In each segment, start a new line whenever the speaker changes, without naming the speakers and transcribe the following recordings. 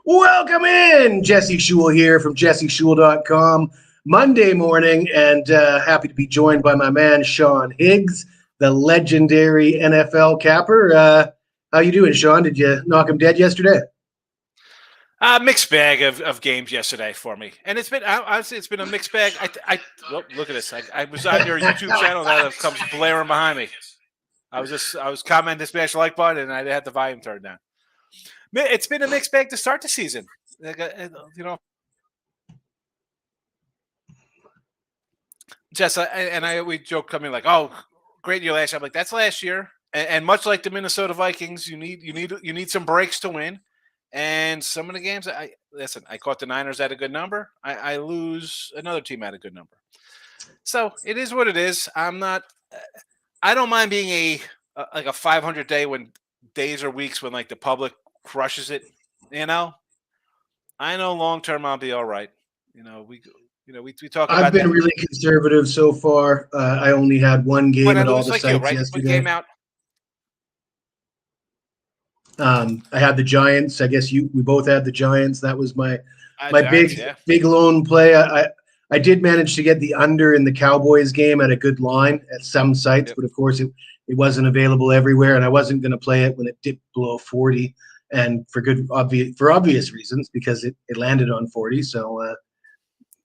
Welcome in, Jesse Shule here from jesseshule.com. Monday morning, and happy to be joined by my man Sean Higgs, the legendary NFL capper. How you doing, Sean? Did you knock him dead yesterday?
Mixed bag of games yesterday for me, and honestly it's been a mixed bag. Look at this. I was on your YouTube channel that comes blaring behind me. I was commenting, smash the like button, and I had the volume turned down. It's been a mixed bag to start the season. Jess, we joke coming like, oh, great year last year. I'm like, that's last year, and much like the Minnesota Vikings, you need some breaks to win. And some of the games, I caught the Niners at a good number. I lose another team at a good number. So it is what it is. I don't mind being like a 500-day when days or weeks when like the public crushes it. I know long term I'll be all right. We talk about.
I've been really conservative so far. I only had one game at all the sites yesterday.
One game out.
I had the Giants. I guess we both had the Giants. That was my
Giants,
big lone play. I did manage to get the under in the Cowboys game at a good line at some sites, but of course it wasn't available everywhere, and I wasn't going to play it when it dipped below 40, and for obvious reasons, because it landed on 40. So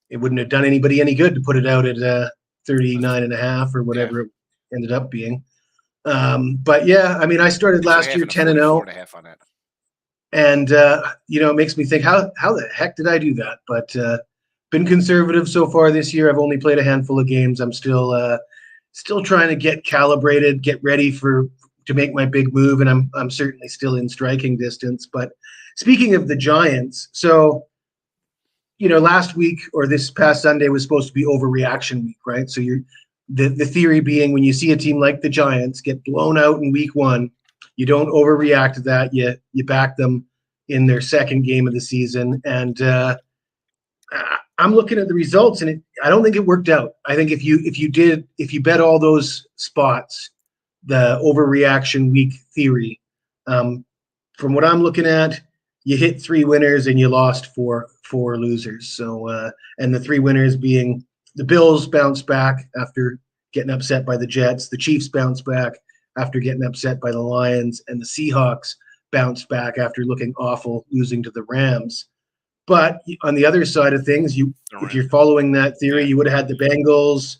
it wouldn't have done anybody any good to put it out at 39.5 or whatever it ended up being. But yeah, I mean, I started last year 10-0, and it makes me think, how the heck did I do that? But been conservative so far this year. I've only played a handful of games. I'm still trying to get calibrated, get ready to make my big move, and I'm certainly still in striking distance. But speaking of the Giants, so last week or this past Sunday was supposed to be overreaction week, right? So the theory being, when you see a team like the Giants get blown out in week one, you don't overreact to that. You back them in their second game of the season. And I'm looking at the results, and I don't think it worked out. I think if you bet all those spots, the overreaction week theory, from what I'm looking at, you hit 3 winners and you lost four losers. So and the 3 winners being the Bills bounced back after getting upset by the Jets. The Chiefs bounced back after getting upset by the Lions, and the Seahawks bounced back after looking awful, losing to the Rams. But on the other side of things, if you're following that theory, you would have had the Bengals,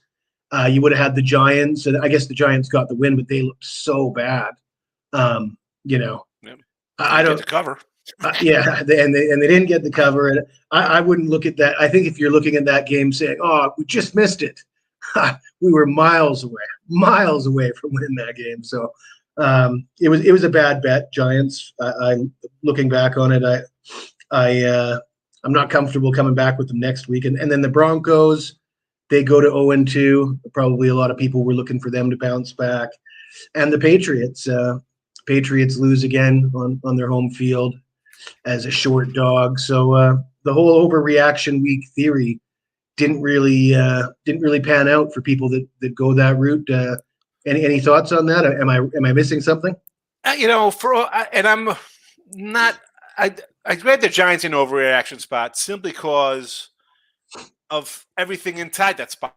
you would have had the Giants, and I guess the Giants got the win, but they looked so bad.
I don't get the cover.
And they didn't get the cover, and I wouldn't look at that. I think if you're looking at that game saying, "Oh, we just missed it," we were miles away from winning that game. So it was a bad bet, Giants. Looking back on it, I'm not comfortable coming back with them next week. And then the Broncos, they go to 0-2. Probably a lot of people were looking for them to bounce back. And the Patriots lose again on their home field as a short dog. So the whole overreaction week theory didn't really pan out for people that go that route. Any thoughts on that? Am I missing something?
I read the Giants in overreaction spot simply because of everything inside that spot.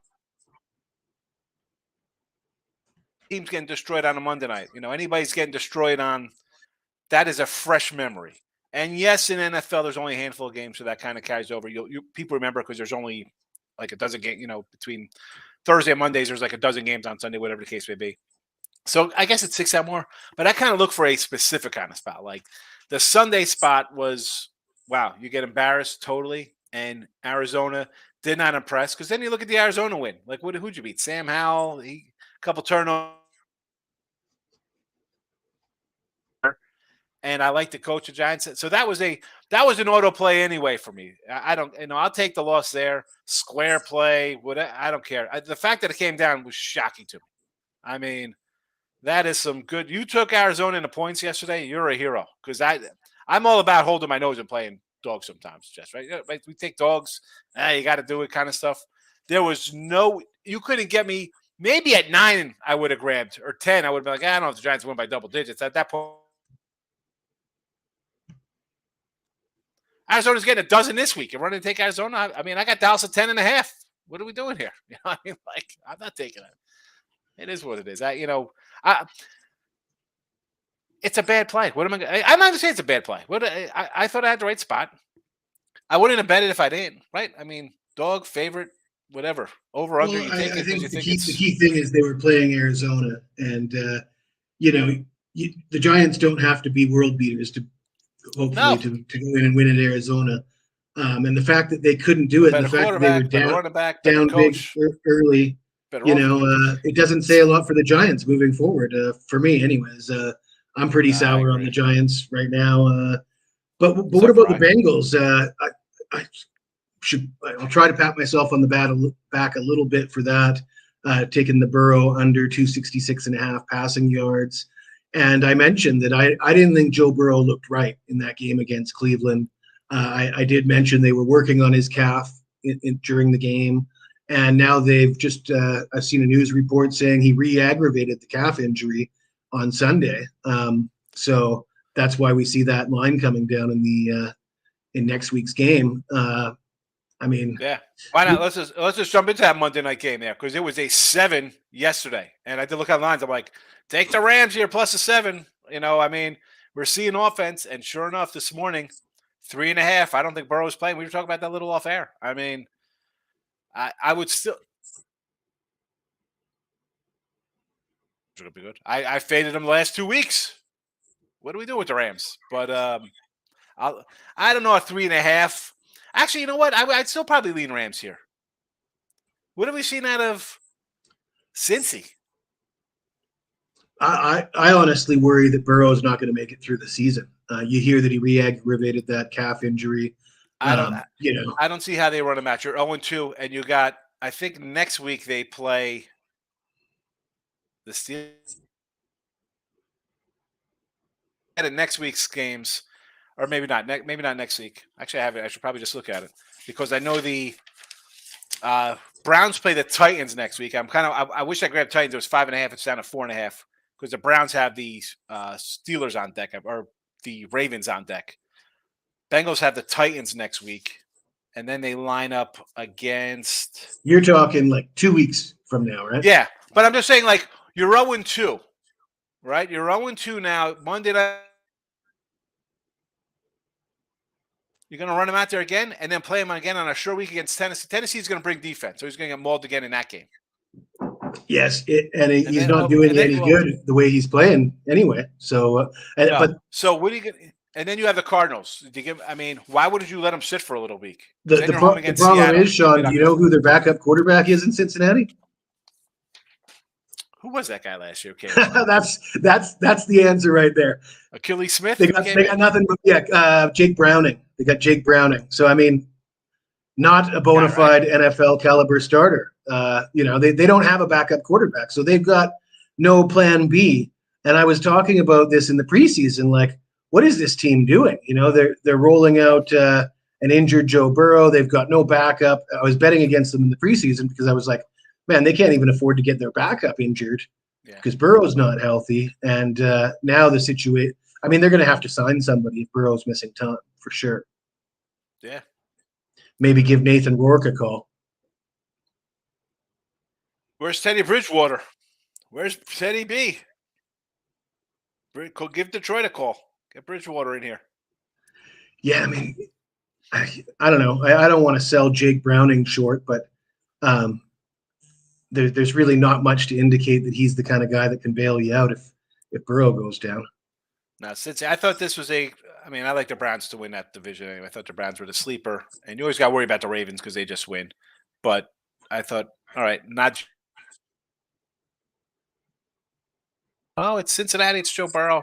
Teams getting destroyed on a Monday night. Anybody's getting destroyed on, that is a fresh memory. And yes, in NFL, there's only a handful of games, so that kind of carries over. People remember because there's only like a dozen games, between Thursday and Mondays, there's like a dozen games on Sunday, whatever the case may be. So I guess it sticks out more. But I kind of look for a specific kind of spot. Like the Sunday spot was, wow, you get embarrassed totally. And Arizona did not impress, because then you look at the Arizona win. Like, who'd you beat? Sam Howell, a couple turnovers. And I like the coach of Giants. So that was an auto play anyway for me. I don't, I'll take the loss there. Square play, I don't care. The fact that it came down was shocking to me. I mean, that is some good. You took Arizona in the points yesterday. You're a hero, because I'm all about holding my nose and playing dogs sometimes, Jess, right? We take dogs. You got to do it kind of stuff. There was you couldn't get me. Maybe at 9 I would have grabbed, or 10 I would have been like, I don't know if the Giants win by double digits. At that point, Arizona's getting a dozen this week. You're running to take Arizona. I mean, I got Dallas at 10.5. What are we doing here? You know, I mean, like, I'm not taking it. It is what it is. It's a bad play. What am I? I'm not gonna say it's a bad play. I thought I had the right spot. I wouldn't have bet it if I didn't. Right? I mean, dog favorite, whatever, over under.
Well,
You take
I
it because
think
you
the
think
key
it's
the key thing is they were playing Arizona, and the Giants don't have to be world beaters to hopefully
no
to go in and win at Arizona. And the fact that they couldn't do
a
it, and
better
the fact that they were
quarterback, better running back, better
down big
coach,
early,
better offense.
it doesn't say a lot for the Giants moving forward. For me, anyways, I'm pretty
I
sour on
agree.
the Giants right now. But what
So
about the
I.
Bengals? I'll try to pat myself on the back a little bit for that, taking the Burrow under 266.5 passing yards. And I mentioned that I didn't think Joe Burrow looked right in that game against Cleveland. I did mention they were working on his calf during the game. And now they've just, I've seen a news report saying he re-aggravated the calf injury on Sunday. So that's why we see that line coming down in next week's game. I mean,
Yeah. Why not? Let's just jump into that Monday night game there because it was a 7 yesterday, and I did look at lines. I'm like, take the Rams here plus a 7. You know, I mean, we're seeing offense, and sure enough, this morning, 3.5. I don't think Burrow's playing. We were talking about that little off air. I mean, I would still. It's gonna be good. I faded them the last 2 weeks. What do we do with the Rams? But I don't know, a 3.5. Actually, you know what? I'd still probably lean Rams here. What have we seen out of Cincy?
I honestly worry that Burrow is not going to make it through the season. You hear that he re-aggravated that calf injury.
I don't see how they run a match. You're 0-2, and you got. I think next week they play the Steelers. And next week's games, or maybe not. Maybe not next week. Actually, I have it. I should probably just look at it because I know the Browns play the Titans next week. I wish I grabbed Titans. It was 5.5. It's down to 4.5 because the Browns have the Steelers on deck or the Ravens on deck. Bengals have the Titans next week, and then they line up against.
You're talking like 2 weeks from now, right?
Yeah, but I'm just saying, like, you're 0-2, right? You're 0-2 now. Monday night. You're going to run him out there again and then play him again on a short week against Tennessee. Tennessee's going to bring defense, so he's going to get mauled again in that game.
Yes, he's not doing any good the way he's playing anyway. So,
so what are you going? And then you have the Cardinals. Why wouldn't you let him sit for a little week?
The problem is, Sean, do you know who their backup quarterback is in Cincinnati?
Who was that guy last year?
That's the answer right there.
Achilles Smith.
They got nothing but Jake Browning. They got Jake Browning. So I mean, not a bona fide NFL caliber starter. They don't have a backup quarterback, so they've got no plan B. And I was talking about this in the preseason, like, what is this team doing? They're rolling out an injured Joe Burrow. They've got no backup. I was betting against them in the preseason because I was like, man, they can't even afford to get their backup injured because Burrow's not healthy. And now the situation, they're going to have to sign somebody if Burrow's missing time for sure.
Yeah.
Maybe give Nathan Rourke a call.
Where's Teddy Bridgewater? Where's Teddy B? Give Detroit a call. Get Bridgewater in here.
Yeah, I don't know. I don't want to sell Jake Browning short, but there's really not much to indicate that he's the kind of guy that can bail you out if Burrow goes down.
Now, since I thought this was I like the Browns to win that division anyway. I thought the Browns were the sleeper, and you always got to worry about the Ravens because they just win. But I thought, all right, it's Cincinnati, it's Joe Burrow.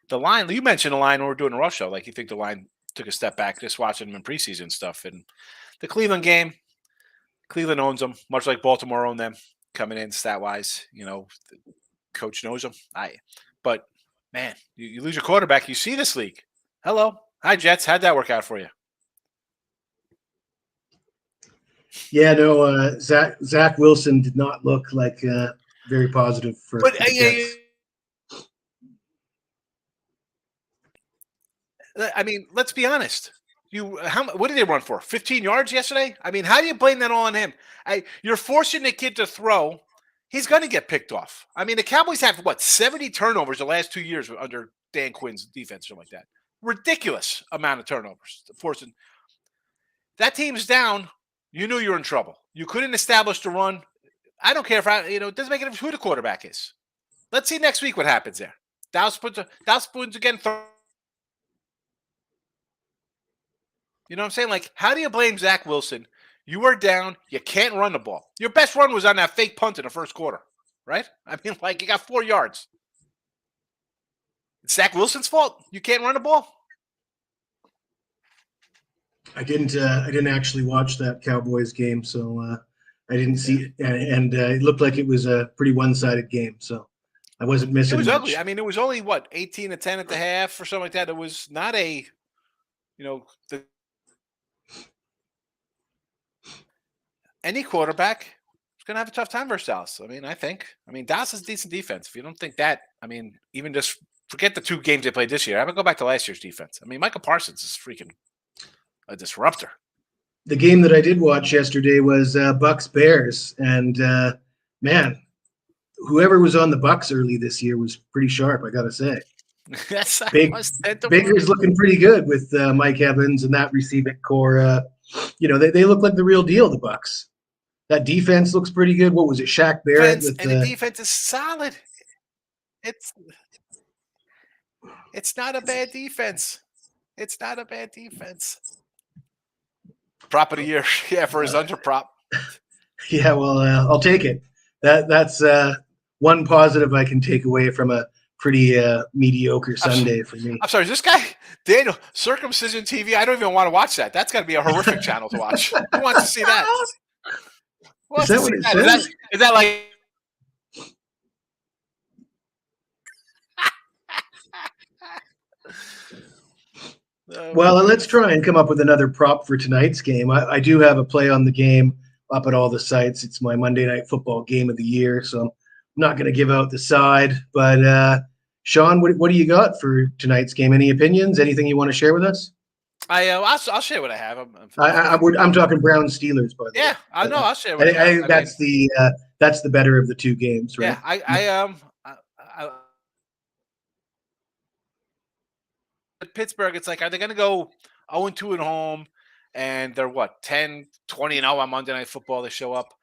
The line, you mentioned the line when we were doing a rush show. Like, you think the line took a step back just watching them in preseason stuff. And the Cleveland game, Cleveland owns them, much like Baltimore owned them coming in stat-wise. The coach knows them. But, man, you lose your quarterback, you see this league. Hello. Hi, Jets. How'd that work out for you?
Yeah, no, Zach Wilson did not look like very positive for the Jets.
Let's be honest. What did they run for? 15 yards yesterday? I mean, how do you blame that all on him? You're forcing the kid to throw. He's going to get picked off. I mean, the Cowboys have 70 turnovers the last 2 years under Dan Quinn's defense, something like that. Ridiculous amount of turnovers. Forcing that team's down. You knew you were in trouble. You couldn't establish the run. I don't care if it doesn't make a difference who the quarterback is. Let's see next week what happens there. Dallas Spoons again. You know what I'm saying? Like, how do you blame Zach Wilson? You are down. You can't run the ball. Your best run was on that fake punt in the first quarter, right? I mean, like, you got 4 yards. It's Zach Wilson's fault. You can't run the ball.
I didn't actually watch that Cowboys game, so I didn't see it, and it looked like it was a pretty one-sided game. So I wasn't missing.
It was
much.
ugly. I mean, it was only 18-10 at the half or something like that. It was not a, any quarterback is going to have a tough time versus Dallas. I mean, Dallas is a decent defense. If you don't think that, I mean, even just forget the 2 games they played this year. I'm going to go back to last year's defense. I mean, Micah Parsons is freaking a disruptor.
The game that I did watch yesterday was Bucs Bears, and man, whoever was on the Bucs early this year was pretty sharp. I got to say.
Yes,
Baker's looking pretty good with Mike Evans and that receiving core. They look like the real deal, the Bucs. That defense looks pretty good. What was it, Shaq Barrett?
The defense is solid. It's not a bad defense. It's not a bad defense. Prop of the year, for his under prop.
Yeah, well, I'll take it. That's one positive I can take away from a pretty mediocre Sunday for me.
I'm sorry, is this guy Daniel Circumcision TV? I don't even want to watch that. That's got to be a horrific channel to watch. Who wants to see that?
Is that what it says?
Is that like?
Well, let's try and come up with another prop for tonight's game. I do have a play on the game up at all the sites. It's my Monday Night Football game of the year, so I'm not going to give out the side. But Sean, what do you got for tonight's game? Any opinions? Anything you want to share with us?
I'll share what I have.
I'm talking Browns Steelers, by the way.
Yeah, I know. I'll share what I have.
That's the better of the 2 games, right?
Yeah, Pittsburgh, it's like, are they going to go 0-2 at home and they're 10-20-0 on Monday Night Football? They show up.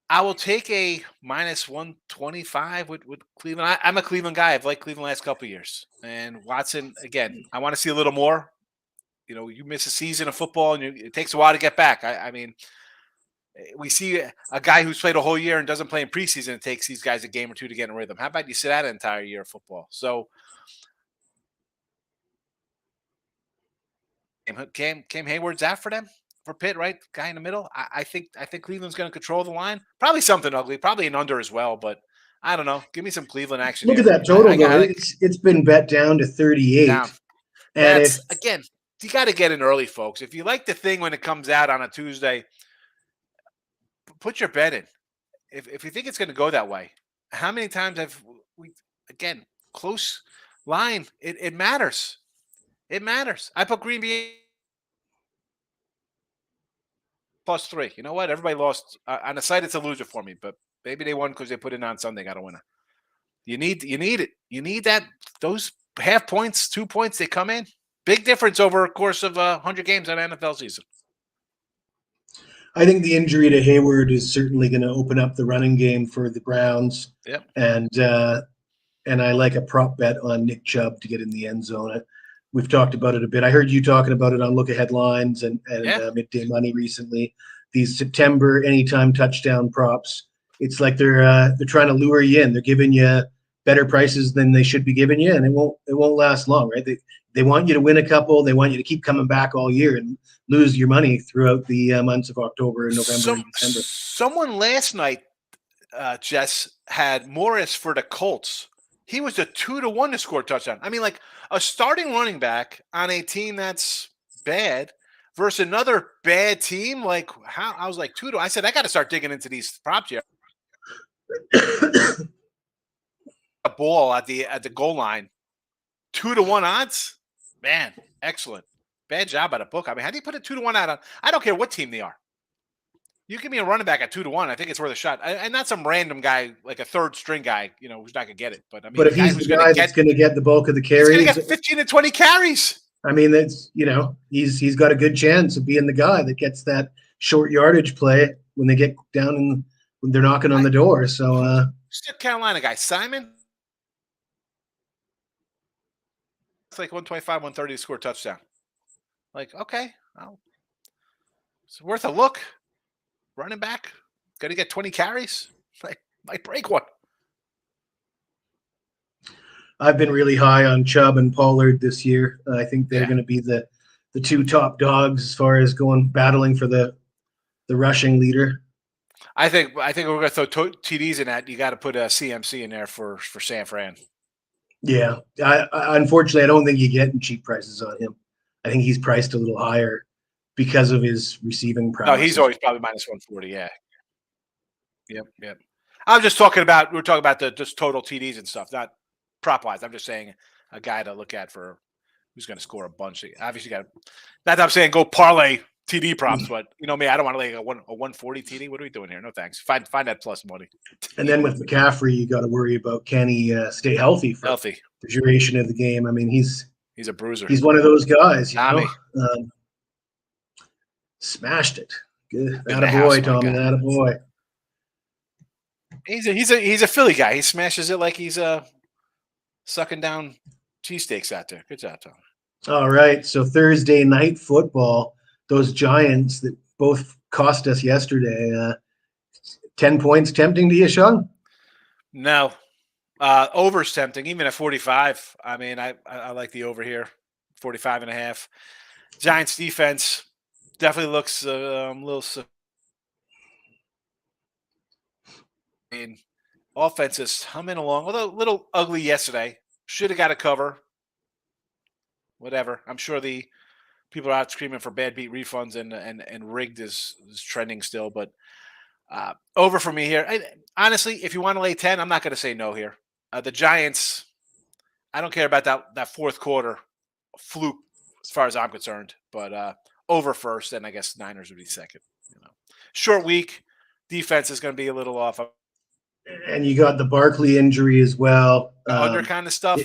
I will take a -125 with Cleveland. I'm a Cleveland guy. I've liked Cleveland the last couple of years. And Watson, again, I want to see a little more. You miss a season of football and it takes a while to get back. I mean, we see a guy who's played a whole year and doesn't play in preseason. It takes these guys a game or 2 to get in rhythm. How about you sit out an entire year of football? So, Cam Hayward's out for them, for Pitt, right? Guy in the middle. I think Cleveland's going to control the line. Probably something ugly, probably an under as well, but I don't know. Give me some Cleveland action.
Look at that total, though. It's been bet down to 38.
Down. And again, you got to get in early, folks. If you like the thing when it comes out on a Tuesday, put your bet in. If you think it's going to go that way, how many times have we, again, close line? It matters. It matters. I put Green Bay +3. You know what? Everybody lost on the site. It's a loser for me, but maybe they won because they put it on Sunday. Got a winner. You need it. You need that. Those half points, 2 points, they come in. Big difference over a course of 100 games on NFL season.
I think the injury to Hayward is certainly going to open up the running game for the Browns.
Yep.
And I like a prop bet on Nick Chubb to get in the end zone. We've talked about it a bit. I heard you talking about it on Look Ahead Lines and Midday Money recently. These September anytime touchdown props. It's like they're trying to lure you in. They're giving you better prices than they should be giving you, and it won't last long, right? They want you to win a couple. They want you to keep coming back all year and lose your money throughout the months of October and November and December.
Someone last night, Jess, had Morris for the Colts. He was a 2-1 to score a touchdown. I mean, like a starting running back on a team that's bad versus another bad team. Like how I was like 2-2. I said I got to start digging into these props here. A ball at the goal line, 2-1 odds. Man, excellent. Bad job by the book. I mean, how do you put a 2-1 out on? I don't care what team they are. You give me a running back at 2-1. I think it's worth a shot, and not some random guy like a third string guy, who's not gonna get it. But I mean,
But if he's the guy that's going to get the bulk of the
he's gonna
carries,
get 15 to 20 carries.
I mean, that's he's got a good chance of being the guy that gets that short yardage play when they get down and when they're knocking on the door. So
Who's the Carolina guy? Simon. It's like 125, 130 to score a touchdown. Like, okay, well, it's worth a look. Running back, gonna get 20 carries. Like, might break one.
I've been really high on Chubb and Pollard this year. I think they're
Yeah.
going to be the two top dogs as far as going battling for the rushing leader.
I think we're gonna throw TDs in that. You got to put a CMC in there for San Fran.
Yeah, I unfortunately I don't think you get cheap prices on him. I think he's priced a little higher because of his receiving prowess.
No, he's always probably minus 140. Yeah. Yep. I'm just talking about we're talking about the just total TDs and stuff, not prop wise. I'm just saying a guy to look at for who's going to score a bunch. Obviously, got not that I'm saying go parlay TD props, but you know me, I don't want to lay a 140 TD. What are we doing here? No thanks. Find that plus money.
And then with McCaffrey, you got to worry about can he stay healthy for the duration of the game. I mean, he's
a bruiser.
He's one of those guys,
Tommy.
Smashed it. Good. Attaboy, Tommy. Attaboy.
He's a Philly guy. He smashes it like he's sucking down cheesesteaks out there. Good job, Tommy.
All right. So Thursday night football, those Giants that both cost us yesterday, 10 points tempting to you, Sean?
No. Over's tempting, even at 45. I mean, I like the over here, 45.5. Giants defense definitely looks a little. I mean, offense is humming along, although a little ugly yesterday. Should have got a cover. Whatever. I'm sure the people are out screaming for bad beat refunds and rigged is trending still, but over for me here. Honestly, if you want to lay 10, I'm not going to say no here. The Giants, I don't care about that fourth quarter fluke as far as I'm concerned, but over first, and I guess Niners would be second. Short week, defense is going to be a little off.
And you got the Barkley injury as well.
Under kind of stuff.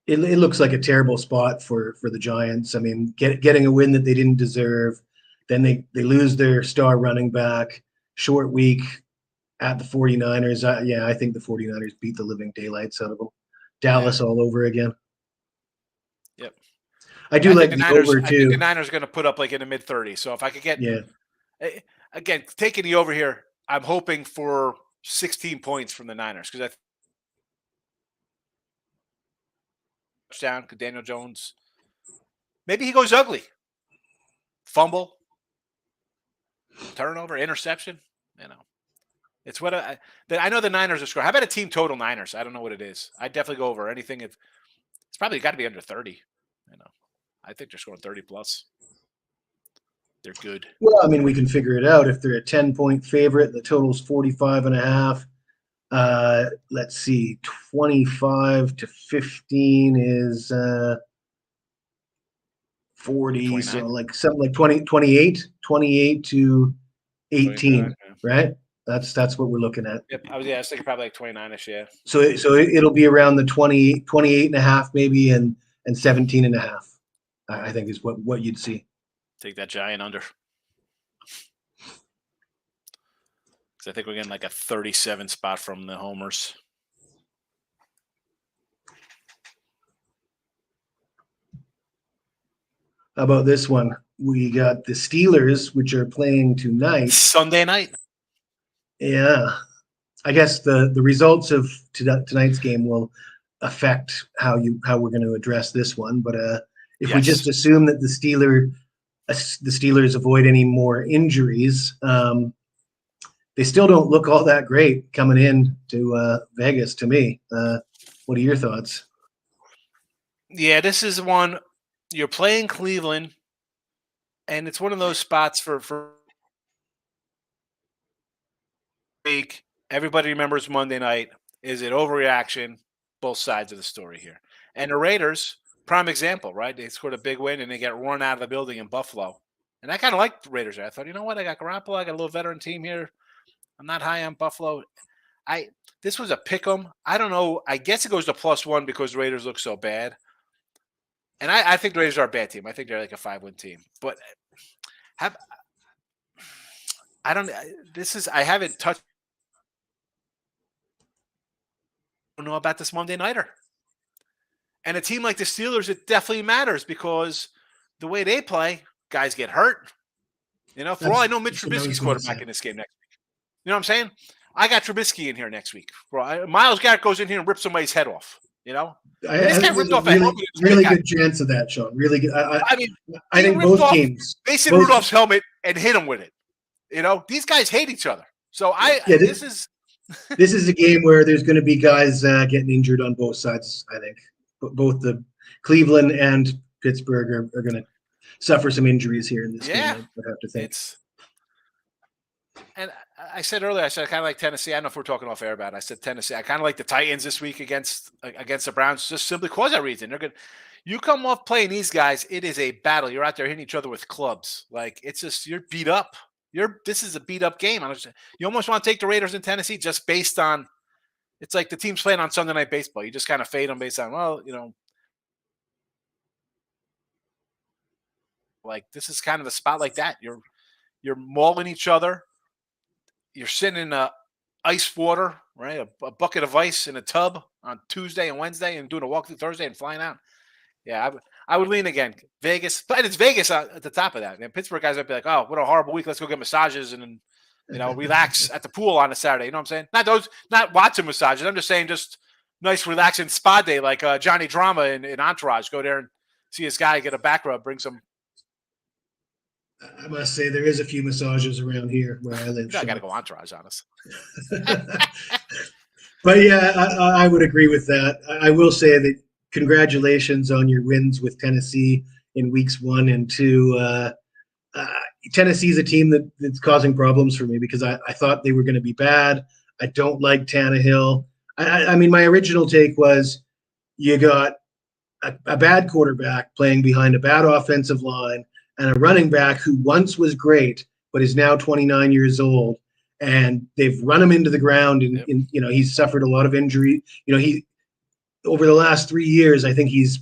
It looks like a terrible spot for the Giants. I mean, getting a win that they didn't deserve, then they lose their star running back. Short week at the 49ers. I think the 49ers beat the living daylights out of them. Dallas all over again.
Yep.
I like the
Niners,
over too.
I think the Niners are going to put up like in the mid 30s. So if I could get, again, taking the over here, I'm hoping for 16 points from the Niners because touchdown, Daniel Jones. Maybe he goes ugly. Fumble, turnover, interception. It's what I know the Niners are scoring. How about a team total Niners? I don't know what it is. I definitely go over anything. It's probably got to be under 30. I think they're scoring 30 plus. They're good.
Well, I mean, we can figure it out. If they're a 10-point favorite, the total's 45.5. Let's see, 25 to 15 is 40. 29. So like something like 28 to 18, right? That's what we're looking at.
Yep. I was thinking probably like 29ish, yeah.
So it'll be around the 28.5 maybe and 17.5. I think is what you'd see.
Take that Giant under. Because I think we're getting like a 37 spot from the homers.
How about this one? We got the Steelers, which are playing tonight.
Sunday night.
Yeah. I guess the results of tonight's game will affect how we're going to address this one. But if we just assume that the Steelers avoid any more injuries, they still don't look all that great coming in to Vegas to me. What are your thoughts?
Yeah, this is one you're playing Cleveland, and it's one of those spots for week. Everybody remembers Monday night. Is it overreaction? Both sides of the story here. And the Raiders prime example, right? They scored a big win and they get run out of the building in Buffalo. And I kind of liked the Raiders there. I thought, you know what? I got Garoppolo. I got a little veteran team here. I'm not high on Buffalo. This was a pick 'em. I don't know. I guess it goes to +1 because the Raiders look so bad. And I think the Raiders are a bad team. I think they're like a 5-win team. But I haven't touched. I don't know about this Monday nighter. And a team like the Steelers, it definitely matters because the way they play, guys get hurt. For all I know, Mitch Trubisky's quarterback in this game next week. You know what I'm saying? I got Trubisky in here next week. Myles Garrett goes in here and rips somebody's head off.
This guy ripped off a helmet. Really good chance of that, Sean. Really good. I think both teams.
Mason Rudolph's helmet and hit him with it. These guys hate each other. So this
is a game where there's going to be guys getting injured on both sides. I think both the Cleveland and Pittsburgh are going to suffer some injuries here in this game. I would have to think.
And I said earlier, I kind of like Tennessee. I don't know if we're talking off air about it. I said Tennessee. I kind of like the Titans this week against the Browns, just simply because of that reason. They're good. You come off playing these guys, it is a battle. You're out there hitting each other with clubs. Like it's just you're beat up. This is a beat up game. You almost want to take the Raiders in Tennessee just based on. It's like the team's playing on Sunday Night Baseball. You just kind of fade them based on like this is kind of a spot like that. You're mauling each other. You're sitting in ice water, right? A bucket of ice in a tub on Tuesday and Wednesday and doing a walk through Thursday and flying out. Yeah, I would lean again. Vegas, but it's Vegas at the top of that. And Pittsburgh guys might be like, oh, what a horrible week. Let's go get massages and relax at the pool on a Saturday. You know what I'm saying? Not watching massages. I'm just saying just nice relaxing spa day like Johnny Drama in Entourage. Go there and see his guy get a back rub, bring some.
I must say there is a few massages around here where I live.
I got to go Entourage on us.
But yeah, I would agree with that. I will say that congratulations on your wins with Tennessee in weeks 1 and 2. Tennessee is a team that's causing problems for me because I thought they were going to be bad. I don't like Tannehill. I mean, my original take was you got a bad quarterback playing behind a bad offensive line and a running back who once was great but is now 29 years old, and they've run him into the ground. And he's suffered a lot of injury. He over the last 3 years, I think he's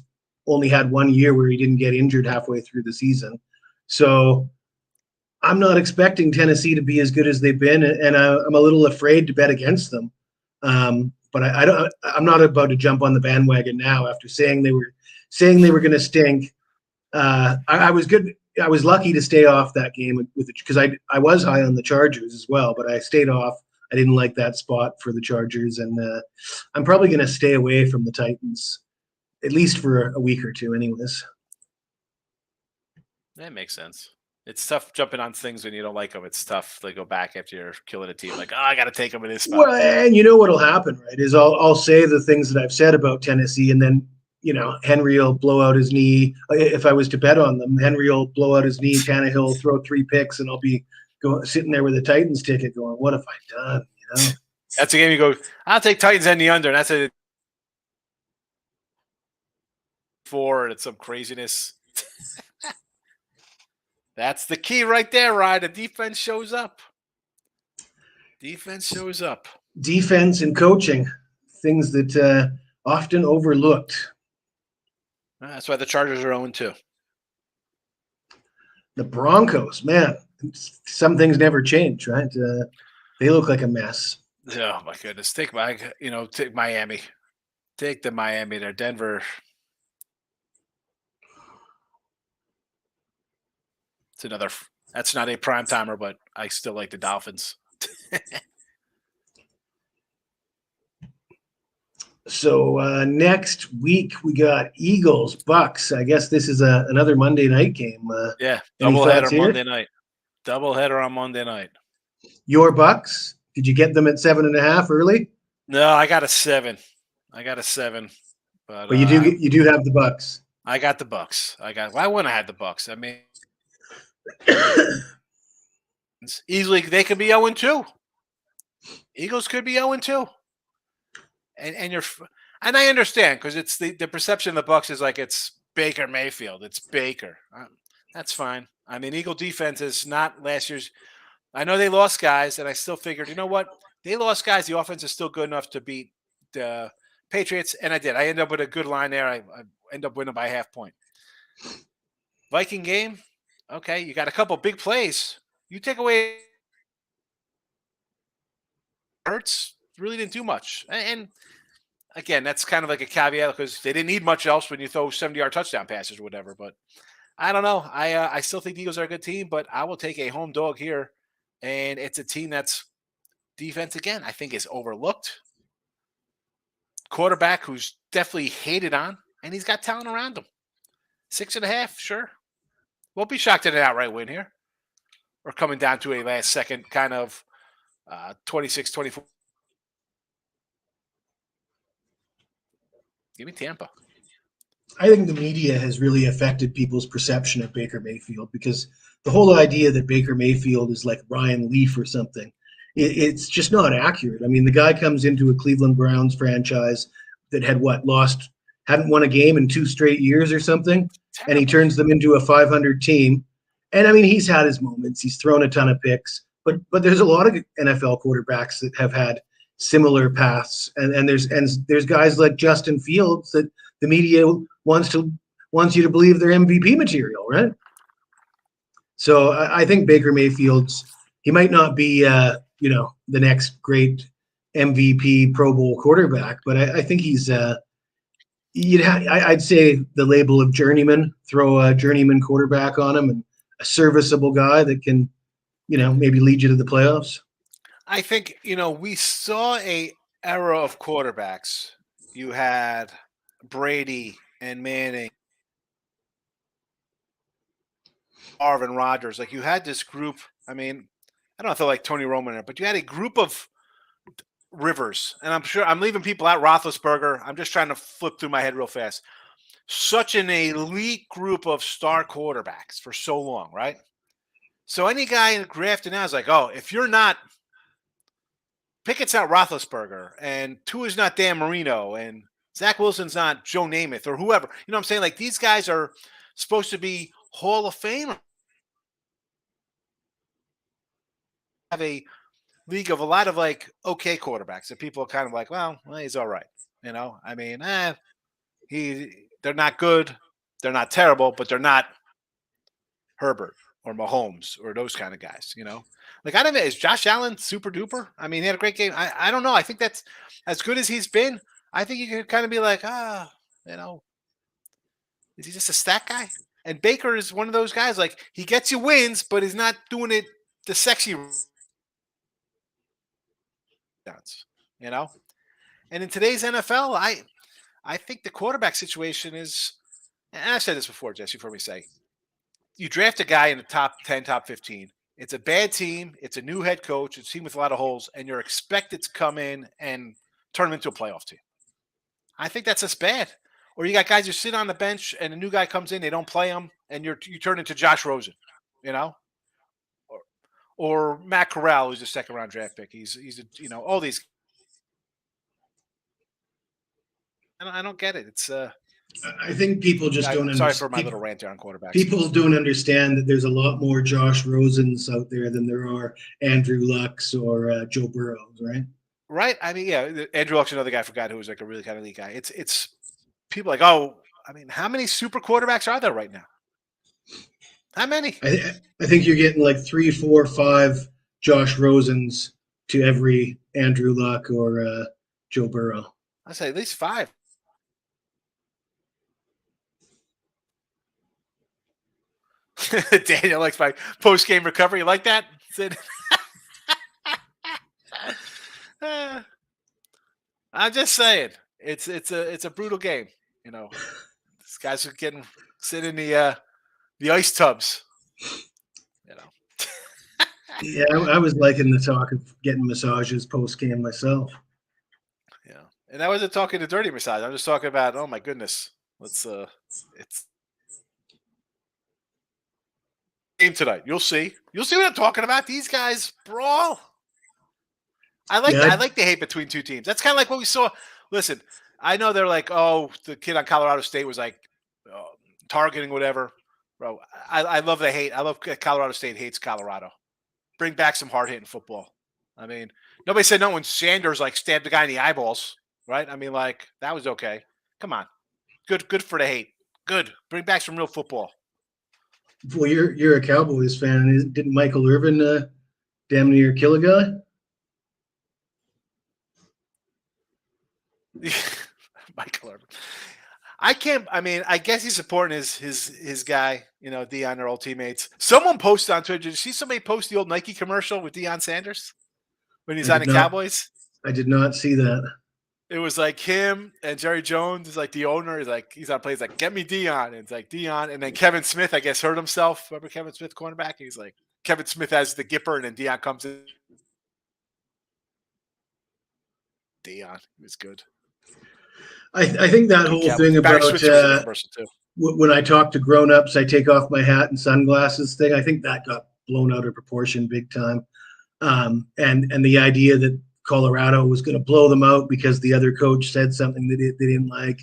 only had 1 year where he didn't get injured halfway through the season. So I'm not expecting Tennessee to be as good as they've been, and I'm a little afraid to bet against them. But I'm not about to jump on the bandwagon now after saying they were going to stink. I was good. I was lucky to stay off that game with it because I was high on the Chargers as well, but I stayed off. I didn't like that spot for the Chargers, and I'm probably going to stay away from the Titans, at least for a week or two anyways.
That makes sense. It's tough jumping on things when you don't like them. It's tough to go back after you're killing a team. Like, I got to take them in this spot.
Well, and you know what will happen, right, is I'll say the things that I've said about Tennessee, and then, Henry will blow out his knee. If I was to bet on them, Henry will blow out his knee, Tannehill will throw 3 picks, and I'll be sitting there with a Titans ticket going, what have I done?
That's a game you go, I'll take Titans and the under. And that's a 4, and it's some craziness. That's the key right there, Ryan. The defense shows up. Defense
and coaching, things that often overlooked.
That's why the Chargers are 0-2.
The Broncos, man, some things never change, right? They look like a mess.
Oh my goodness! Take Miami. Take the Miami there. Denver. That's not a prime timer, but I still like the Dolphins.
So next week we got Eagles, Bucs. I guess this is another Monday night game.
Doubleheader Monday night. Doubleheader on Monday night.
Your Bucs? Did you get them at 7.5 early?
No, I got a 7. But
you do have the Bucs.
I got the Bucs. Why wouldn't I have the Bucs? I mean, easily they could be 0-2. Eagles could be 0-2. And I understand because it's the perception of the Bucs is like it's Baker Mayfield. It's Baker. That's fine. I mean, Eagle defense is not last year's. I know they lost guys, and I still figured, you know what? They lost guys. The offense is still good enough to beat the Patriots, and I did. I ended up with a good line there. I end up winning by half point. Viking game, okay. You got a couple big plays. You take away Hurts, really didn't do much. And again, that's kind of like a caveat because they didn't need much else when you throw 70-yard touchdown passes or whatever. But I don't know. I still think the Eagles are a good team, but I will take a home dog here. And it's a team that's defense, again, I think is overlooked. Quarterback who's definitely hated on, and he's got talent around him. 6.5, sure. Won't be shocked at an outright win here. We're coming down to a last second kind of 26-24. Give me Tampa.
I think the media has really affected people's perception of Baker Mayfield because the whole idea that Baker Mayfield is like Ryan Leaf or something, it's just not accurate. I mean, the guy comes into a Cleveland Browns franchise that hadn't won a game in 2 straight years or something, and he turns them into a 500 team. And I mean, he's had his moments. He's thrown a ton of picks, but there's a lot of NFL quarterbacks that have had similar paths, and there's guys like Justin Fields that the media wants you to believe they're MVP material, right? So I think Baker he might not be the next great MVP Pro Bowl quarterback, but I think he's I'd say the label of journeyman, throw a journeyman quarterback on him and a serviceable guy that can maybe lead you to the playoffs.
I think, we saw a era of quarterbacks. You had Brady and Manning, Marvin Rodgers. Like you had this group. I mean, I don't know if they're like Tony Romo, but you had a group of Rivers, and I'm sure I'm leaving people out. Roethlisberger. I'm just trying to flip through my head real fast. Such an elite group of star quarterbacks for so long, right? So any guy drafted now is like, oh, if you're not Pickett's not Roethlisberger, and Tua's not Dan Marino, and Zach Wilson's not Joe Namath or whoever. You know what I'm saying? Like these guys are supposed to be Hall of Famer. Have a league of a lot of like okay quarterbacks that people are kind of like, well, he's all right. I mean, they're not good, they're not terrible, but they're not Herbert or Mahomes or those kind of guys. Like I don't know, is Josh Allen super duper? I mean, he had a great game. I don't know. I think that's as good as he's been. I think you could kind of be like, is he just a stat guy? And Baker is one of those guys. Like he gets you wins, but he's not doing it the sexy. And in today's NFL, I think the quarterback situation is, and I've said this before, Jesse, for me say, you draft a guy in the top 10, top 15. It's a bad team. It's a new head coach. It's a team with a lot of holes, and you're expected to come in and turn them into a playoff team. I think that's just bad. Or you got guys who sit on the bench, and a new guy comes in, they don't play him, and you turn into Josh Rosen, or Matt Corral, who's a second-round draft pick. He's all these. I don't get it. It's
I think people just don't understand.
Sorry for my little rant there on quarterbacks.
People don't understand that there's a lot more Josh Rosens out there than there are Andrew Lucks or Joe Burrows, right?
Right. I mean, yeah, Andrew Luck's another guy I forgot who was like a really kind of elite guy. It's people like, I mean, how many super quarterbacks are there right now? How many?
I think you're getting like 3, 4, 5 Josh Rosens to every Andrew Luck or Joe Burrow.
I say at least 5. Daniel likes my post-game recovery. You like that? I'm just saying, it's a brutal game. These guys are sit in the ice tubs.
Yeah, I was liking the talk of getting massages post-game myself.
Yeah, and I wasn't talking a dirty massage. I'm just talking about, oh my goodness, it's game tonight. You'll see what I'm talking about. These guys brawl. I like the hate between two teams. That's kind of like what we saw. Listen, I know they're like, oh, the kid on Colorado State was like targeting whatever. Bro, I love the hate. I love Colorado State hates Colorado. Bring back some hard hitting football. I mean, nobody said no when Sanders like stabbed the guy in the eyeballs, right? I mean, like that was okay. Come on, good for the hate. Good, bring back some real football.
Well, you're a Cowboys fan. Didn't Michael Irvin damn near kill a guy?
Michael Irvin. I can't. I mean, I guess he's supporting his guy. You know, Deion, their old teammates. Someone posted on Twitter. Did you see somebody post the old Nike commercial with Deion Sanders when he's on the Cowboys?
I did not see that.
It was like him and Jerry Jones is like the owner. He's on plays like get me Deion. And it's like Deion, and then Kevin Smith, I guess, hurt himself. Remember Kevin Smith, cornerback? He's like Kevin Smith has the Gipper, and then Deion comes in. Deion, he was good.
I think that whole thing about when I talk to grown-ups, I take off my hat and sunglasses thing. I think that got blown out of proportion big time. And the idea that Colorado was going to blow them out because the other coach said something that they didn't like.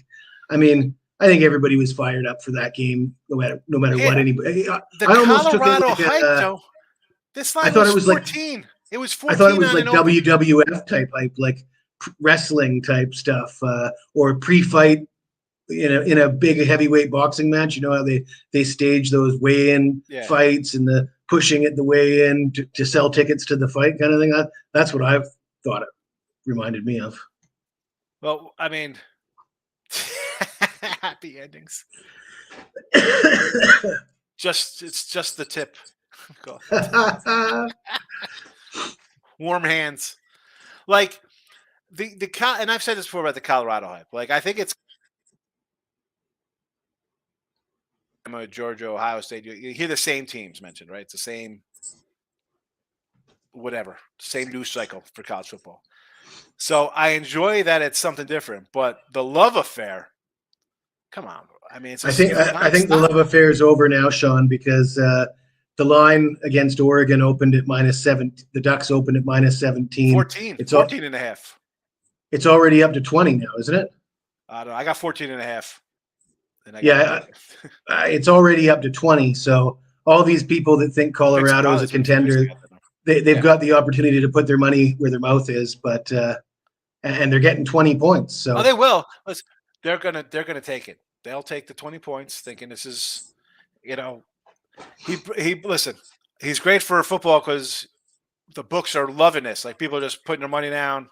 I mean, I think everybody was fired up for that game, no matter what anybody.
The Colorado hype, though. This line was 14. It was 14.
I thought it was like WWF type hype, like wrestling type stuff, or pre-fight in a big heavyweight boxing match. You know how they stage those weigh-in fights and the pushing at the weigh-in to sell tickets to the fight kind of thing. That's what I've thought it reminded me of.
Well, I mean, happy endings. It's just the tip. Warm hands. Like and I've said this before about the Colorado hype. Like I think it's Georgia, Ohio State. You hear the same teams mentioned, right? It's the same whatever, same news cycle for college football. So I enjoy that it's something different, but the love affair, come on. I mean, I
think the love affair is over now, Sean, because the line against Oregon opened at -7. The Ducks opened at -17.
14. It's 14 and a half.
It's already up to 20 now, isn't it?
I don't know. I got 14 and a half.
It's already up to 20. So all these people that think Colorado is a contender, they've got the opportunity to put their money where their mouth is, but and they're getting 20 points. So
they will. Listen, they're gonna take it. They'll take the 20 points, thinking this is, listen. He's great for football because the books are loving this. Like people are just putting their money down,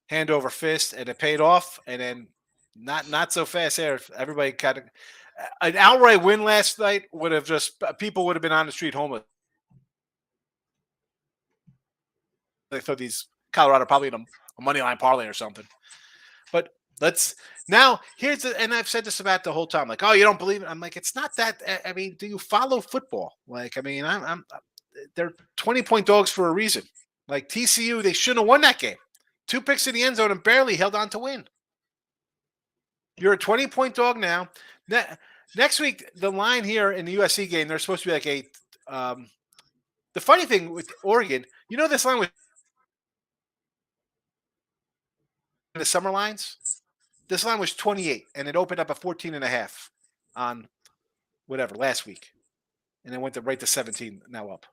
hand over fist, and it paid off. And then not so fast there. Everybody kind of an outright win last night would have people would have been on the street homeless. They thought these Colorado probably in a money line parlay or something. But and I've said this about the whole time, like, oh, you don't believe it? I'm like, it's not that. I mean, do you follow football? Like, I mean, they're 20-point dogs for a reason. Like TCU, they shouldn't have won that game. 2 picks in the end zone and barely held on to win. You're a 20-point dog now. Next week, the line here in the USC game, they're supposed to be like the funny thing with Oregon, this line was the summer lines. This line was 28, and it opened up at 14.5 on whatever last week, and it went right to 17. Now up.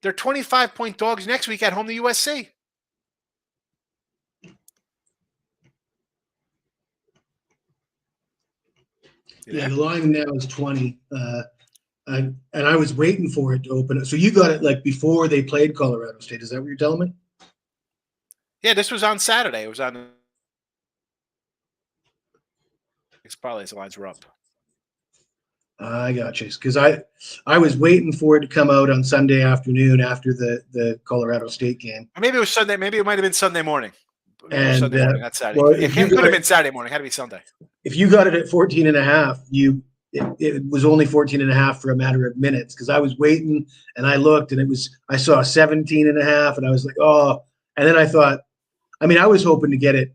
They're 25-point dogs next week at home to USC.
Yeah, the line now is 20, and I was waiting for it to open. So you got it like before they played Colorado State. Is that what you're telling me?
Yeah, this was on Saturday. It was on. It's probably as the lines were up.
I got you, because I was waiting for it to come out on Sunday afternoon after the Colorado State game.
Or maybe it was Sunday. Maybe it might have been Sunday morning.
And
Sunday morning, not Saturday.
Well,
it could have been Saturday morning. It had to be Sunday.
If you got it at 14.5, it was only 14.5 for a matter of minutes, because I was waiting and I looked and I saw 17.5 and I was like, oh, and then I thought, I mean, I was hoping to get it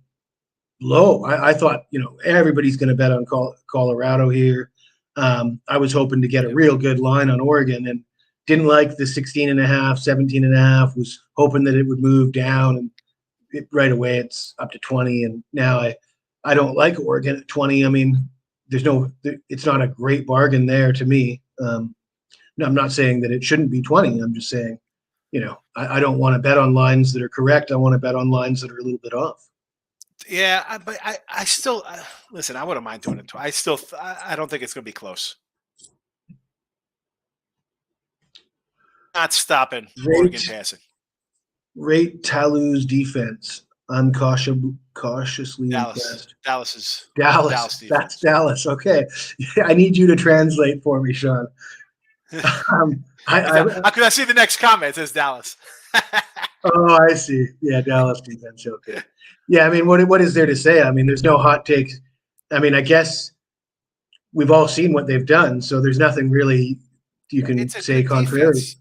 low. I thought, everybody's going to bet on Colorado here. I was hoping to get a real good line on Oregon and didn't like the 16.5, 17.5, was hoping that it would move down, and right away it's up to 20. And now I don't like Oregon at 20. I mean, it's not a great bargain there to me. No, I'm not saying that it shouldn't be 20. I'm just saying, I don't want to bet on lines that are correct. I want to bet on lines that are a little bit off.
Yeah, but I still listen. I wouldn't mind doing it. I don't think it's going to be close. Not stopping Oregon passing.
Rate Talu's defense. I'm cautiously impressed.
Dallas.
That's Dallas. Okay, I need you to translate for me, Sean.
How could I see the next comment? It says Dallas.
Oh, I see. Yeah, Dallas defense. Okay. Yeah, I mean, what is there to say? I mean, there's no hot takes. I mean, I guess we've all seen what they've done, so there's nothing really you can say contrary.
Defense.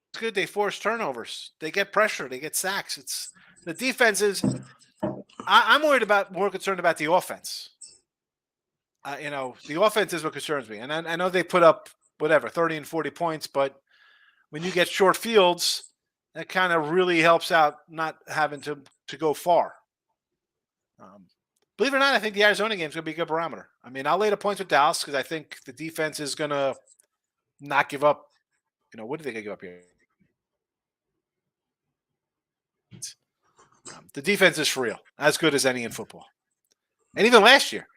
It's good. They force turnovers. They get pressure. They get sacks. It's the defense is. I'm more concerned about the offense. The offense is what concerns me, and I know they put up 30 and 40 points, but when you get short fields, that kind of really helps out not having to go far. Believe it or not, I think the Arizona game is going to be a good barometer. I mean, I'll lay the points with Dallas because I think the defense is going to not give up. What do they give up here? The defense is for real, as good as any in football, and even last year.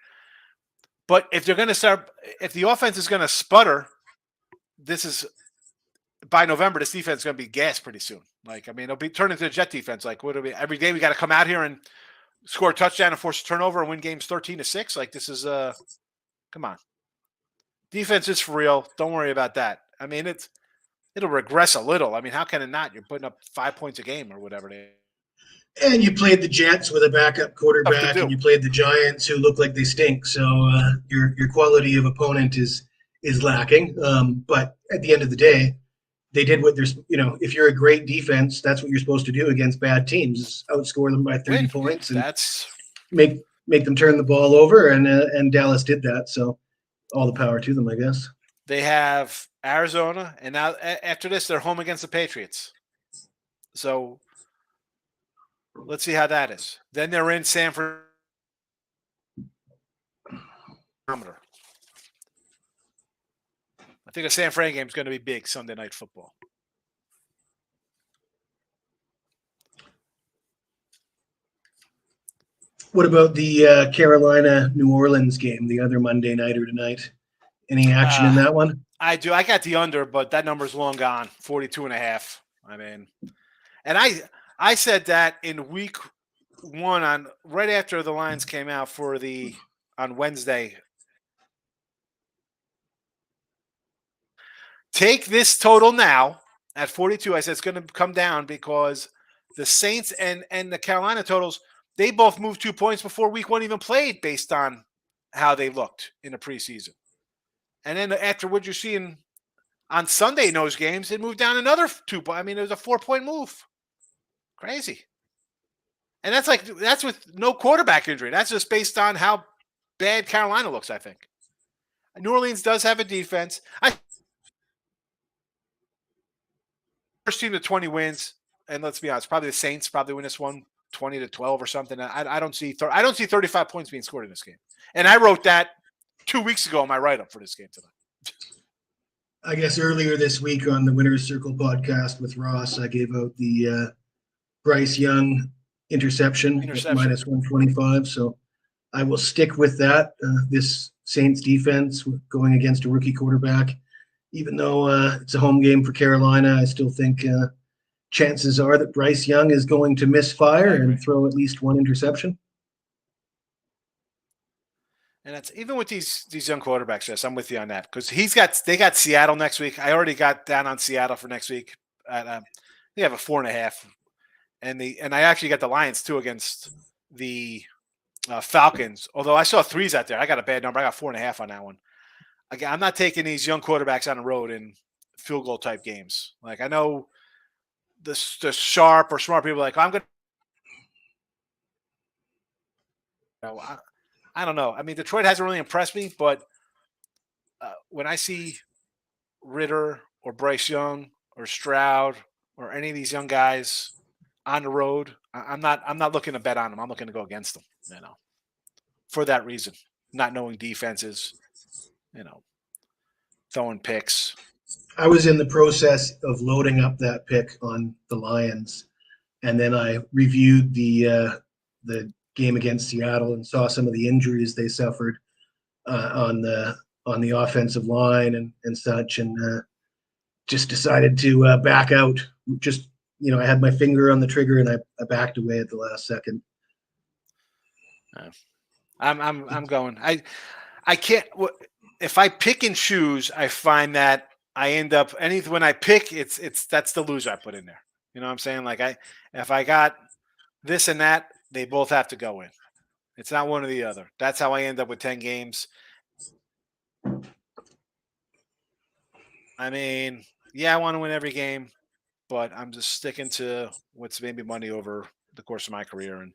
But if the offense is going to sputter, by November, this defense is going to be gassed pretty soon. It'll be turned into a Jet defense. Every day we got to come out here and score a touchdown and force a turnover and win games 13-6. This is come on. Defense is for real. Don't worry about that. I mean, it'll regress a little. I mean, how can it not? You're putting up 5 points a game or whatever.
And you played the Jets with a backup quarterback, and you played the Giants, who look like they stink. So your quality of opponent is lacking. But at the end of the day, they did what they're. If you're a great defense, that's what you're supposed to do against bad teams: is outscore them by 30 points and make them turn the ball over. And Dallas did that. So all the power to them, I guess.
They have Arizona, and now after this, they're home against the Patriots. So. Let's see how that is. Then they're in San Francisco. I think a San Fran game is going to be big Sunday Night Football.
What about the Carolina-New Orleans game, the other Monday nighter tonight? Any action in that one?
I do. I got the under, but that number's long gone, 42.5. I mean, and I said that in week one right after the lines came out on Wednesday. Take this total now at 42. I said it's going to come down because the Saints and the Carolina totals, they both moved 2 points before week one even played based on how they looked in the preseason. And then after what you're seeing on Sunday in those games, it moved down another 2 points. I mean, it was a 4-point move. Crazy. And that's with no quarterback injury. That's just based on how bad Carolina looks, I think. New Orleans does have a defense. First team to 20 wins, and let's be honest, probably the Saints probably win this one 20-12 or something. I don't see 35 points being scored in this game. And I wrote that 2 weeks ago in my write-up for this game tonight.
I guess earlier this week on the Winner's Circle podcast with Ross, I gave out the Bryce Young interception. At minus 125. So I will stick with that. This Saints defense going against a rookie quarterback, even though it's a home game for Carolina, I still think chances are that Bryce Young is going to misfire and throw at least one interception.
And that's even with these young quarterbacks. Yes, I'm with you on that because they got Seattle next week. I already got down on Seattle for next week. They have a 4.5. And I actually got the Lions too against the Falcons. Although I saw 3s out there, I got a bad number. I got 4.5 on that one. Again, I'm not taking these young quarterbacks on the road in field goal type games. I know the sharp or smart people are like, I'm going to. I don't know. I mean, Detroit hasn't really impressed me, but when I see Ritter or Bryce Young or Stroud or any of these young guys on the road, I'm not looking to bet on them. I'm looking to go against them. for that reason, not knowing defenses, throwing picks.
I was in the process of loading up that pick on the Lions, and then I reviewed the game against Seattle and saw some of the injuries they suffered on the offensive line and such, and just decided to back out. Just I had my finger on the trigger and I backed away at the last second.
I'm going. I can't. If I pick and choose, I find that I end up when I pick, that's the loser I put in there. You know what I'm saying? Like if I got this and that, they both have to go in. It's not one or the other. That's how I end up with 10 games. I mean, yeah, I want to win every game, but I'm just sticking to what's made me money over the course of my career, and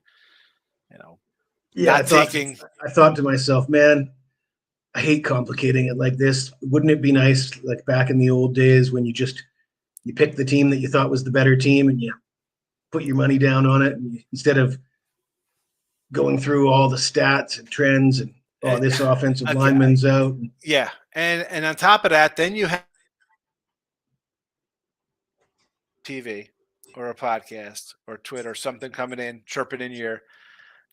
I thought to myself, man, I hate complicating it like this. Wouldn't it be nice, like back in the old days, when you picked the team that you thought was the better team and you put your money down on it, and instead of going through all the stats and trends and this offensive lineman's out.
Yeah, and on top of that, then you have TV or a podcast or Twitter, something coming in, chirping in your.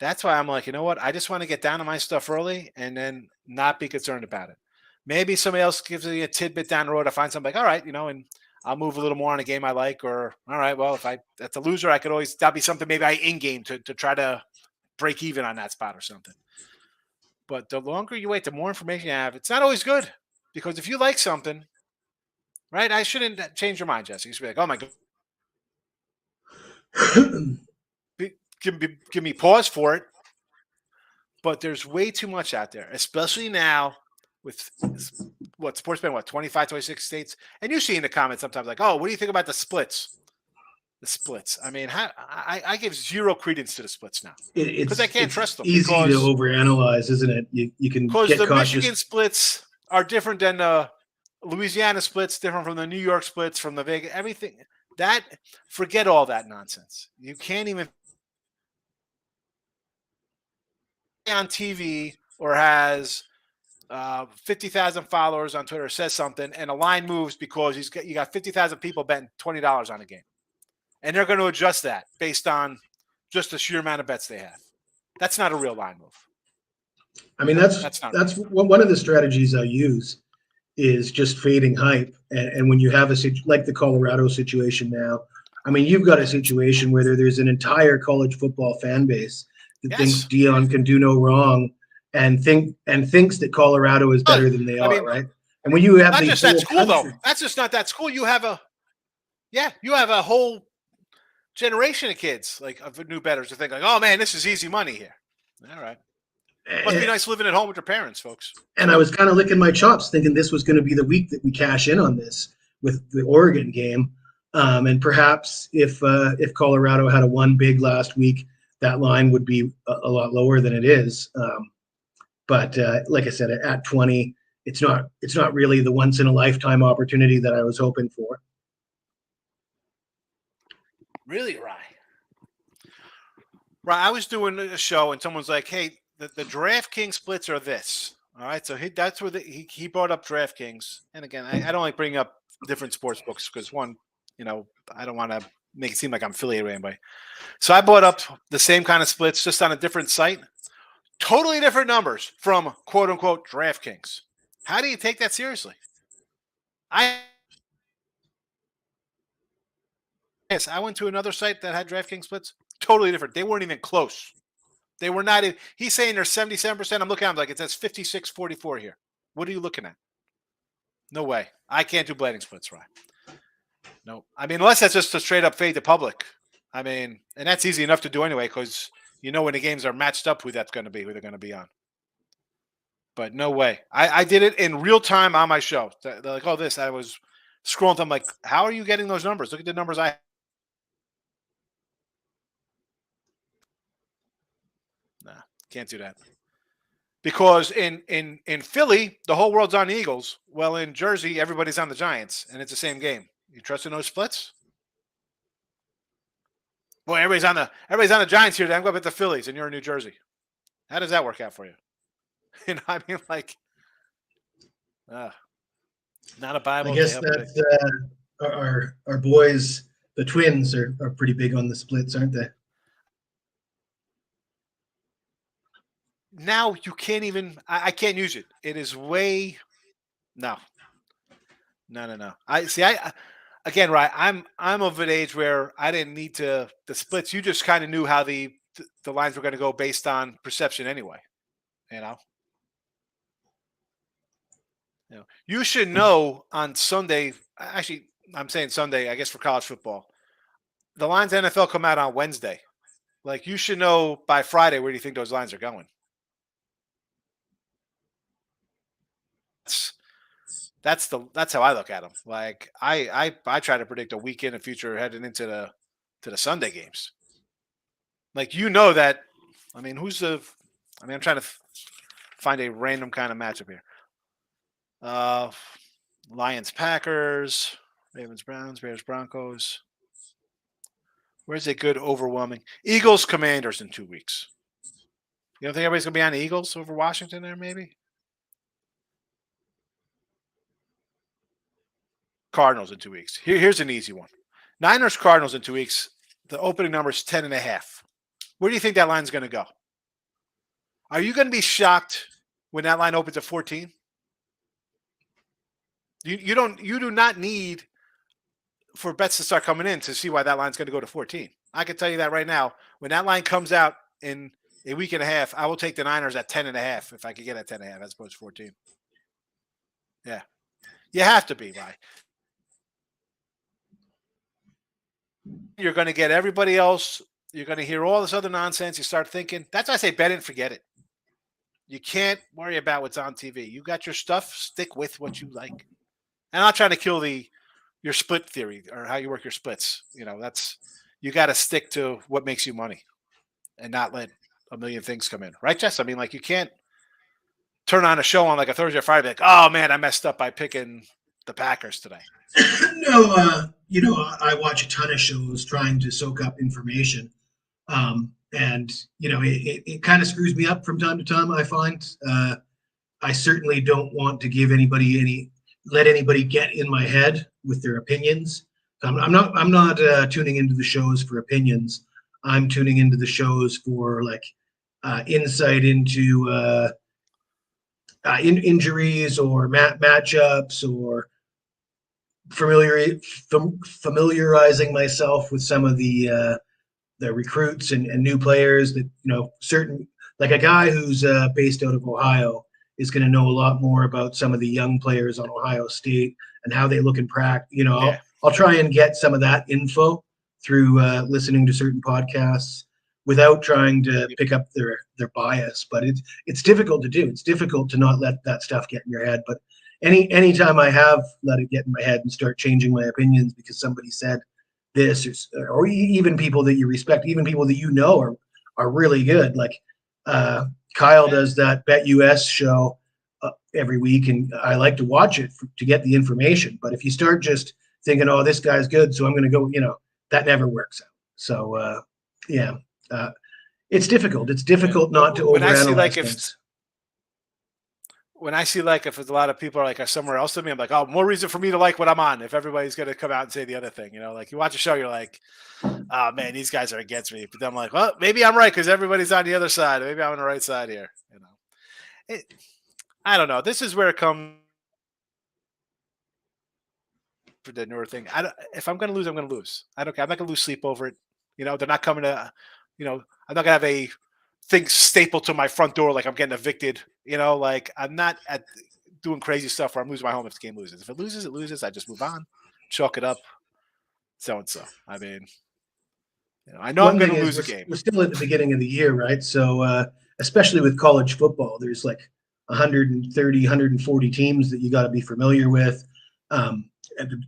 That's why I'm like, you know what? I just want to get down to my stuff early and then not be concerned about it. Maybe somebody else gives me a tidbit down the road. I find something like, all right, and I'll move a little more on a game I like, or all right, well, if that's a loser, I could always, that'd be something maybe I in-game to try to break even on that spot or something. But the longer you wait, the more information you have. It's not always good, because if you like something, right, I shouldn't change your mind, Jesse. You should be like, oh my God. Give me pause for it, but there's way too much out there, especially now with sports been 25, 26 states, and you see in the comments sometimes like, oh, what do you think about the splits? The splits. I mean, I give zero credence to the splits now because I can't trust them.
Easy to overanalyze, isn't it? You can
because the Michigan splits are different than the Louisiana splits, different from the New York splits, from the Vegas, everything. That, forget all that nonsense. You can't even on TV or has 50,000 followers on Twitter, says something, and a line moves because you got 50,000 people betting $20 on a game, and they're going to adjust that based on just the sheer amount of bets they have. That's not a real line move.
I mean, that's one of the strategies I use is just fading hype. And when you have like the Colorado situation now, I mean, you've got a situation where there's an entire college football fan base that thinks Dion can do no wrong and thinks that Colorado is better than they are, right? And when you have
not just that school, though, that's just not that school. You have a whole generation of kids, like of new bettors, to think like, oh man, this is easy money here. All right. Must be nice living at home with your parents, folks.
And I was kind of licking my chops thinking this was going to be the week that we cash in on this with the Oregon game. And perhaps if Colorado had a one big last week, that line would be a lot lower than it is. But like I said, at 20, it's not really the once in a lifetime opportunity that I was hoping for.
Really, Rye? I was doing a show and someone's like, hey, the DraftKings splits are this. All right, so that's where he brought up DraftKings. And again, I don't like bringing up different sports books because one, I don't want to make it seem like I'm affiliated with anybody. So I brought up the same kind of splits just on a different site. Totally different numbers from quote unquote DraftKings. How do you take that seriously? I went to another site that had DraftKings splits. Totally different. They weren't even close. They were not. He's saying they're 77%. I'm looking at him like it says 56-44 here. What are you looking at? No way. I can't do blading splits, right? No. I mean, unless that's just a straight up fade to public. I mean, and that's easy enough to do anyway because when the games are matched up, who they're going to be on. But no way. I did it in real time on my show. They're like, oh, this. I was scrolling. I'm like, how are you getting those numbers? Look at the numbers I have. Nah, can't do that. Because in Philly, the whole world's on the Eagles. Well, in Jersey, everybody's on the Giants, and it's the same game. You trust in those splits? Boy, everybody's on the Giants here. I'm going with the Phillies, and you're in New Jersey. How does that work out for you? You know, I mean, like, not a
I
Bible. They
guess
help predict.
that's our boys, the Twins, are pretty big on the splits, aren't they?
Now you can't even. I can't use it. It is way no, no. I see. Again, right. I'm of an age where I didn't need to the splits. You just kind of knew how the lines were going to go based on perception anyway. You know. You should know on Sunday. Actually, I'm saying Sunday. I guess for college football, the lines NFL come out on Wednesday. Like you should know by Friday where do you think those lines are going. That's how I look at them. Like I try to predict a week in the future heading into the Sunday games. Like that. I mean, I'm trying to find a random kind of matchup here. Uh, Lions, Packers, Ravens, Browns, Bears, Broncos. Where's a good overwhelming Eagles, Commanders in 2 weeks? You don't think everybody's gonna be on the Eagles over Washington there? Maybe Cardinals in 2 weeks. Here's an easy one. Niners, Cardinals in 2 weeks. The opening number is 10.5. Where do you think that line's going to go? Are you going to be shocked when that line opens at 14? You do not need for bets to start coming in to see why that line's going to go to 14. I can tell you that right now. When that line comes out in a week and a half, I will take the Niners at 10.5 if I could get at 10.5 as opposed to 14. Yeah. You have to be, right? You're going to get everybody else. You're going to hear all this other nonsense. You start thinking. That's why I say bet it and forget it. You can't worry about what's on TV. You got your stuff. Stick with what you like. And I'm not trying to kill your split theory or how you work your splits. You got to stick to what makes you money and not let a million things come in. Right, Jess? I mean, like you can't turn on a show on like a Thursday or Friday, like, oh man, I messed up by picking the Packers today.
No, I watch a ton of shows trying to soak up information. And it kind of screws me up from time to time. I find I certainly don't want to give let anybody get in my head with their opinions. I'm not tuning into the shows for opinions. I'm tuning into the shows for like insight into injuries or matchups or familiarizing myself with some of the recruits and new players that certain, like a guy who's based out of Ohio is going to know a lot more about some of the young players on Ohio State and how they look in practice.
Yeah.
I'll try and get some of that info through listening to certain podcasts without trying to pick up their bias. But it's difficult to do. It's difficult to not let that stuff get in your head. But anytime I have let it get in my head and start changing my opinions because somebody said this, or even people that you respect, even people that are really good. Like Kyle does that Bet US show every week, and I like to watch it to get the information. But if you start just thinking, "Oh, this guy's good, so I'm going to go," that never works out. So it's difficult. It's difficult not to overanalyze things.
When I see if it's a lot of people are somewhere else to me, I'm like, oh, more reason for me to like what I'm on. If everybody's going to come out and say the other thing, like you watch a show, you're like, oh man, these guys are against me. But then I'm like, well, maybe I'm right because everybody's on the other side. Maybe I'm on the right side here. I don't know. This is where it comes for the newer thing. If I'm going to lose, I'm going to lose. I don't care. I'm not going to lose sleep over it. They're not coming to, I'm not going to have a thing stapled to my front door like I'm getting evicted. Like I'm not doing crazy stuff where I'm losing my home if the game loses. If it loses, it loses. I just move on, chalk it up, so and so. I mean, I know I'm going to lose a game.
We're still at the beginning of the year, right? So especially with college football, there's like 130, 140 teams that you got to be familiar with.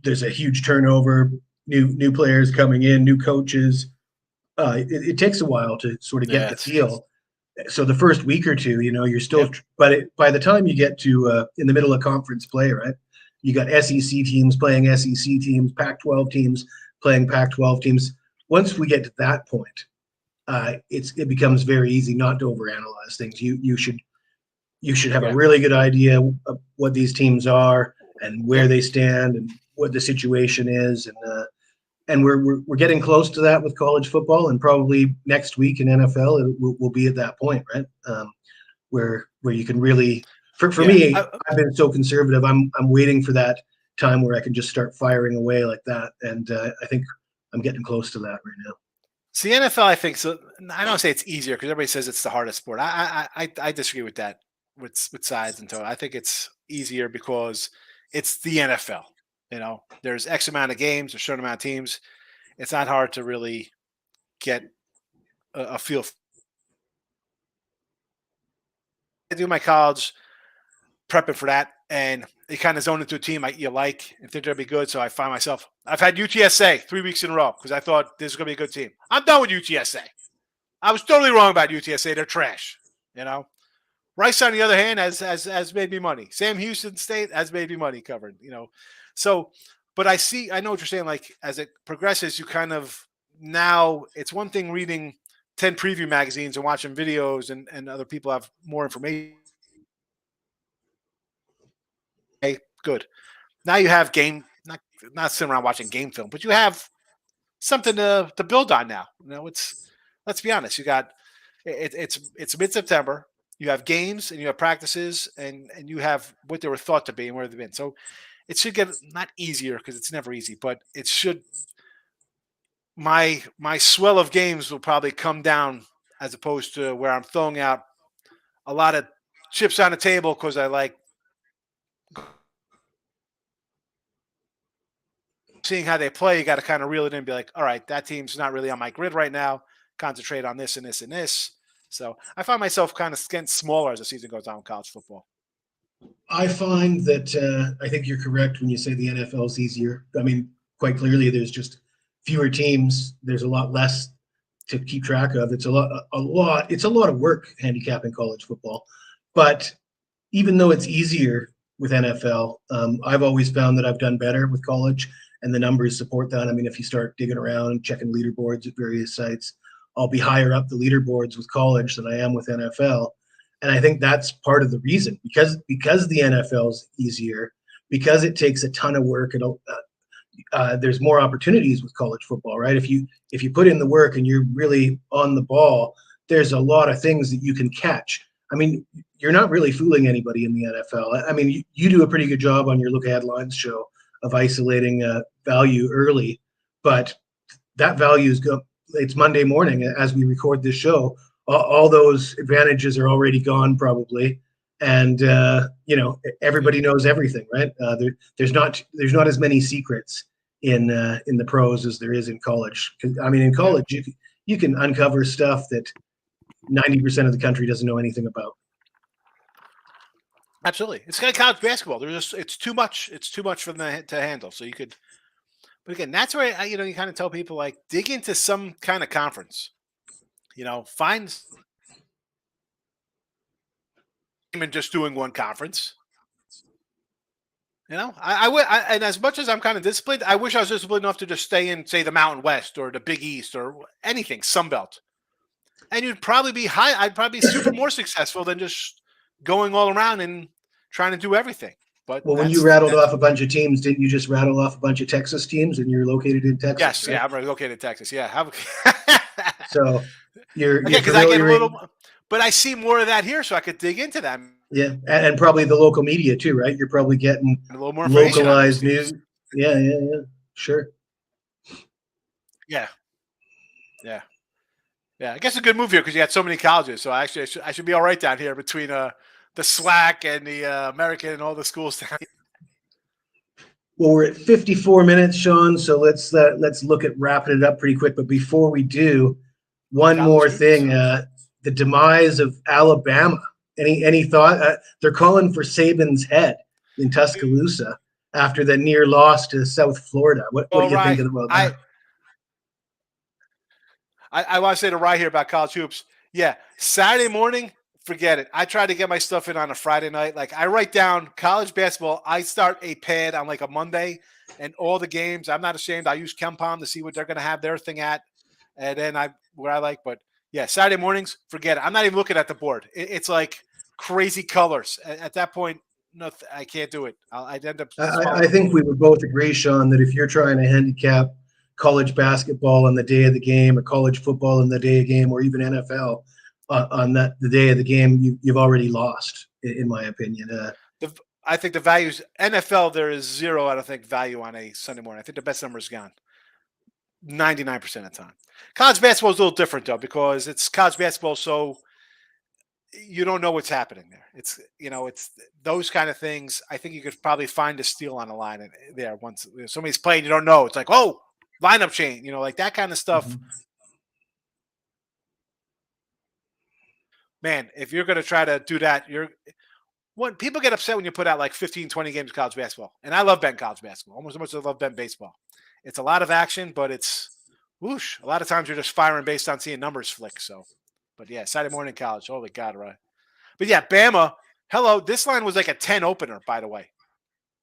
There's a huge turnover, new players coming in, new coaches. It takes a while to sort of get the feel. So the first week or two, you're still, but by the time you get to in the middle of conference play, right, you got SEC teams playing SEC teams, Pac-12 teams playing Pac-12 teams. Once we get to that point, it becomes very easy not to overanalyze things. You should have a
Yeah.
really good idea of what these teams are and where
Yep.
they stand and what the situation is, and we're getting close to that with college football, and probably next week in NFL we'll be at that point, right? Where you can really, for
Yeah.
me, I've been so conservative. I'm waiting for that time where I can just start firing away like that, and I think I'm getting close to that right now.
See, NFL, I think so. I don't say it's easier because everybody says it's the hardest sport. I disagree with that with sides and total. I think it's easier because it's the NFL. You know, there's X amount of games, a certain amount of teams. It's not hard to really get a feel. I do my college prepping for that, and you kind of zone into a team you like and think they'll be good. So I find myself, I've had UTSA 3 weeks in a row because I thought this is going to be a good team. I'm done with UTSA. I was totally wrong about UTSA. They're trash. You know, Rice on the other hand has made me money. Sam Houston State has made me money covered. You know, so but I know what you're saying. Like as it progresses, you kind of now it's one thing reading 10 preview magazines and watching videos and other people have more information. Hey, good. Now you have not sitting around watching game film, but you have something to build on now. You know, let's be honest. You got it's mid September. You have games and you have practices and you have what they were thought to be and where they've been. So it should get not easier because it's never easy, but it should. My swell of games will probably come down as opposed to where I'm throwing out a lot of chips on the table because I like seeing how they play. You got to kind of reel it in and be like, all right, that team's not really on my grid right now. Concentrate on this and this and this. So I find myself kind of getting smaller as the season goes on in college football.
I find that I think you're correct when you say the NFL is easier. I mean, quite clearly, there's just fewer teams. There's a lot less to keep track of. It's a lot. It's a lot of work handicapping college football. But even though it's easier with NFL, I've always found that I've done better with college, and the numbers support that. I mean, if you start digging around, checking leaderboards at various sites, I'll be higher up the leaderboards with college than I am with NFL. And I think that's part of the reason because the NFL is easier, because it takes a ton of work. And there's more opportunities with college football, right? If you put in the work and you're really on the ball, there's a lot of things that you can catch. I mean, you're not really fooling anybody in the NFL. I mean, you do a pretty good job on your Look Ahead Lines show of isolating value early, but that value is go. It's Monday morning as we record this show. All those advantages are already gone probably, and everybody knows everything, right? There's not as many secrets in the pros as there is in college. I mean, in college you can uncover stuff that 90% of the country doesn't know anything about.
Absolutely, it's kind of college basketball. It's too much. It's too much for them to handle. So you could, but again, that's where you kind of tell people like dig into some kind of conference. Find and just doing one conference. And as much as I'm kind of disciplined, I wish I was disciplined enough to just stay in, say, the Mountain West or the Big East or anything, Sunbelt. And you'd probably be high. I'd probably be super more successful than just going all around and trying to do everything. But
well, when you rattled off a bunch of teams, didn't you just rattle off a bunch of Texas teams? And you're located in Texas.
Yes,
right?
yeah, I'm located in Texas. Yeah,
so you're
because I get a little, but I see more of that here, so I could dig into that.
Yeah, and probably the local media too, right? You're probably getting
a little more
localized news. Yeah, sure.
Yeah. I guess a good move here because you got so many colleges. So actually, I should be all right down here between the SWAC and the American and all the schools down here.
Well, we're at 54 minutes, Sean. So let's look at wrapping it up pretty quick. But before we do, one more thing: the demise of Alabama. Any thought? They're calling for Saban's head in Tuscaloosa after the near loss to South Florida. What are you thinking about that?
I want to say to Rye here about college hoops. Yeah, Saturday morning, forget it. I try to get my stuff in on a Friday night. Like I write down college basketball. I start a pad on like a Monday and all the games. I'm not ashamed. I use KenPom to see what they're going to have their thing at, and then but Yeah, Saturday mornings, forget it. I'm not even looking at the board. It's like crazy colors. At that point, no, I can't do it. I'd end up
I
swallowing a
think
bullet.
we would both agree, Sean, that if you're trying to handicap college basketball on the day of the game, or college football on the day of the game, or even NFL on the day of the game, you've already lost, in my opinion.
I think the values NFL there is zero. I don't think value on a Sunday morning. I think the best number is gone 99% of the time. College basketball is a little different though because it's college basketball, so you don't know what's happening there. It's those kind of things. I think you could probably find a steal on a line there once somebody's playing. You don't know. It's like lineup change. Like that kind of stuff.
Mhm.
Man, if you're going to try to do that, when people get upset when you put out like 15, 20 games of college basketball. And I love betting college basketball almost as much as I love betting baseball. It's a lot of action, but it's whoosh. A lot of times you're just firing based on seeing numbers flick. So, but yeah, Saturday morning college. Holy God, right. But yeah, Bama. Hello. This line was like a 10 opener, by the way,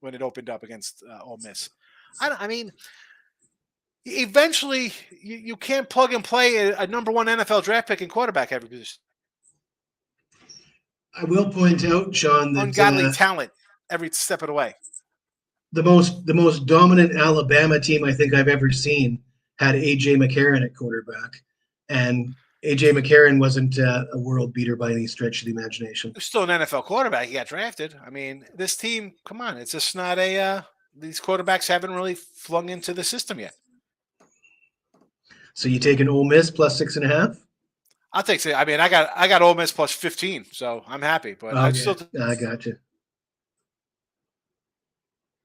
when it opened up against Ole Miss. I mean, eventually you can't plug and play a number one NFL draft pick and quarterback every position.
I will point out, Sean, that
Ungodly talent every step of the way.
the most dominant Alabama team I think I've ever seen had AJ McCarron at quarterback, and AJ McCarron wasn't a world beater by any stretch of the imagination.
He's still an NFL quarterback. He got drafted. I mean, this team, come on, it's just not these quarterbacks haven't really flung into the system yet.
So you take an Ole Miss plus 6.5?
I'll take it. I mean, I got Ole Miss plus 15, so I'm happy. But I
Okay,
still
I got you.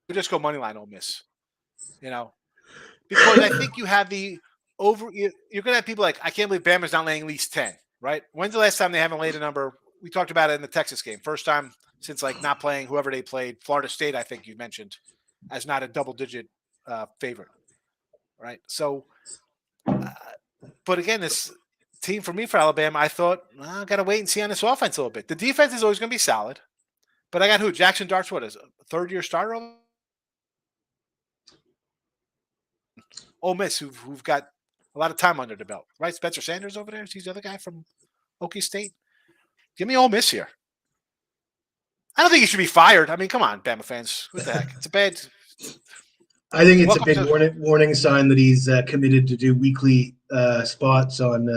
we just go money line Ole Miss. Because I think you have the over. You're gonna have people like I can't believe Bama's not laying at least 10. Right? When's the last time they haven't laid a number? We talked about it in the Texas game. First time since like not playing whoever they played. Florida State, I think you mentioned, as not a double-digit favorite. Right? So, but again, this team for me for Alabama, I thought I got to wait and see on this offense a little bit. The defense is always going to be solid, but I got who? Jackson Dart's what is a third-year starter? Ole Miss, who've got a lot of time under the belt, right? Spencer Sanders over there. He's the other guy from Okie State. Give me Ole Miss here. I don't think he should be fired. I mean, come on, Bama fans. What the heck? It's a bad.
I think it's a
Welcome
big
to.
warning sign that he's committed to do weekly spots on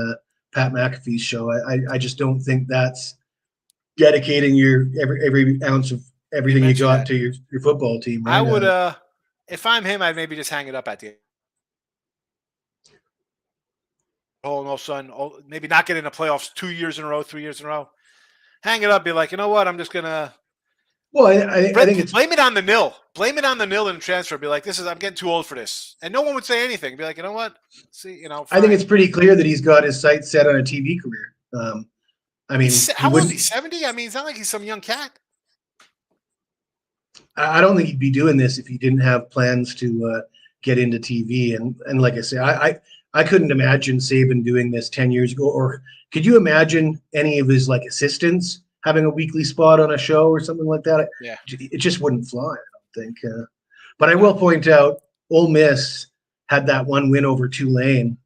Pat McAfee's show. I just don't think that's dedicating your every ounce of
You
everything you
mentioned
got
that.
to your football team,
I
right?
would, if I'm him, I'd maybe just hang it up at the all of a sudden, maybe not get in the playoffs 2 years in a row, 3 years in a row. Hang it up, be like, you know what? I'm just gonna
Well, I think it's
blame it on the nil. Blame it on the nil and transfer. Be like, I'm getting too old for this, and no one would say anything. Be like, you know what? See,
I think
fine.
it's pretty clear that he's got his sights set on a TV career. I mean, he
How old is he?
wouldn't.
70? I mean, it's not like he's some young cat.
I don't think he'd be doing this if he didn't have plans to get into TV. And like I say, I couldn't imagine Saban doing this 10 years ago. Or could you imagine any of his like assistants having a weekly spot on a show or something like that?
Yeah.
It just wouldn't fly. I don't think. But I will point out, Ole Miss had that one win over Tulane,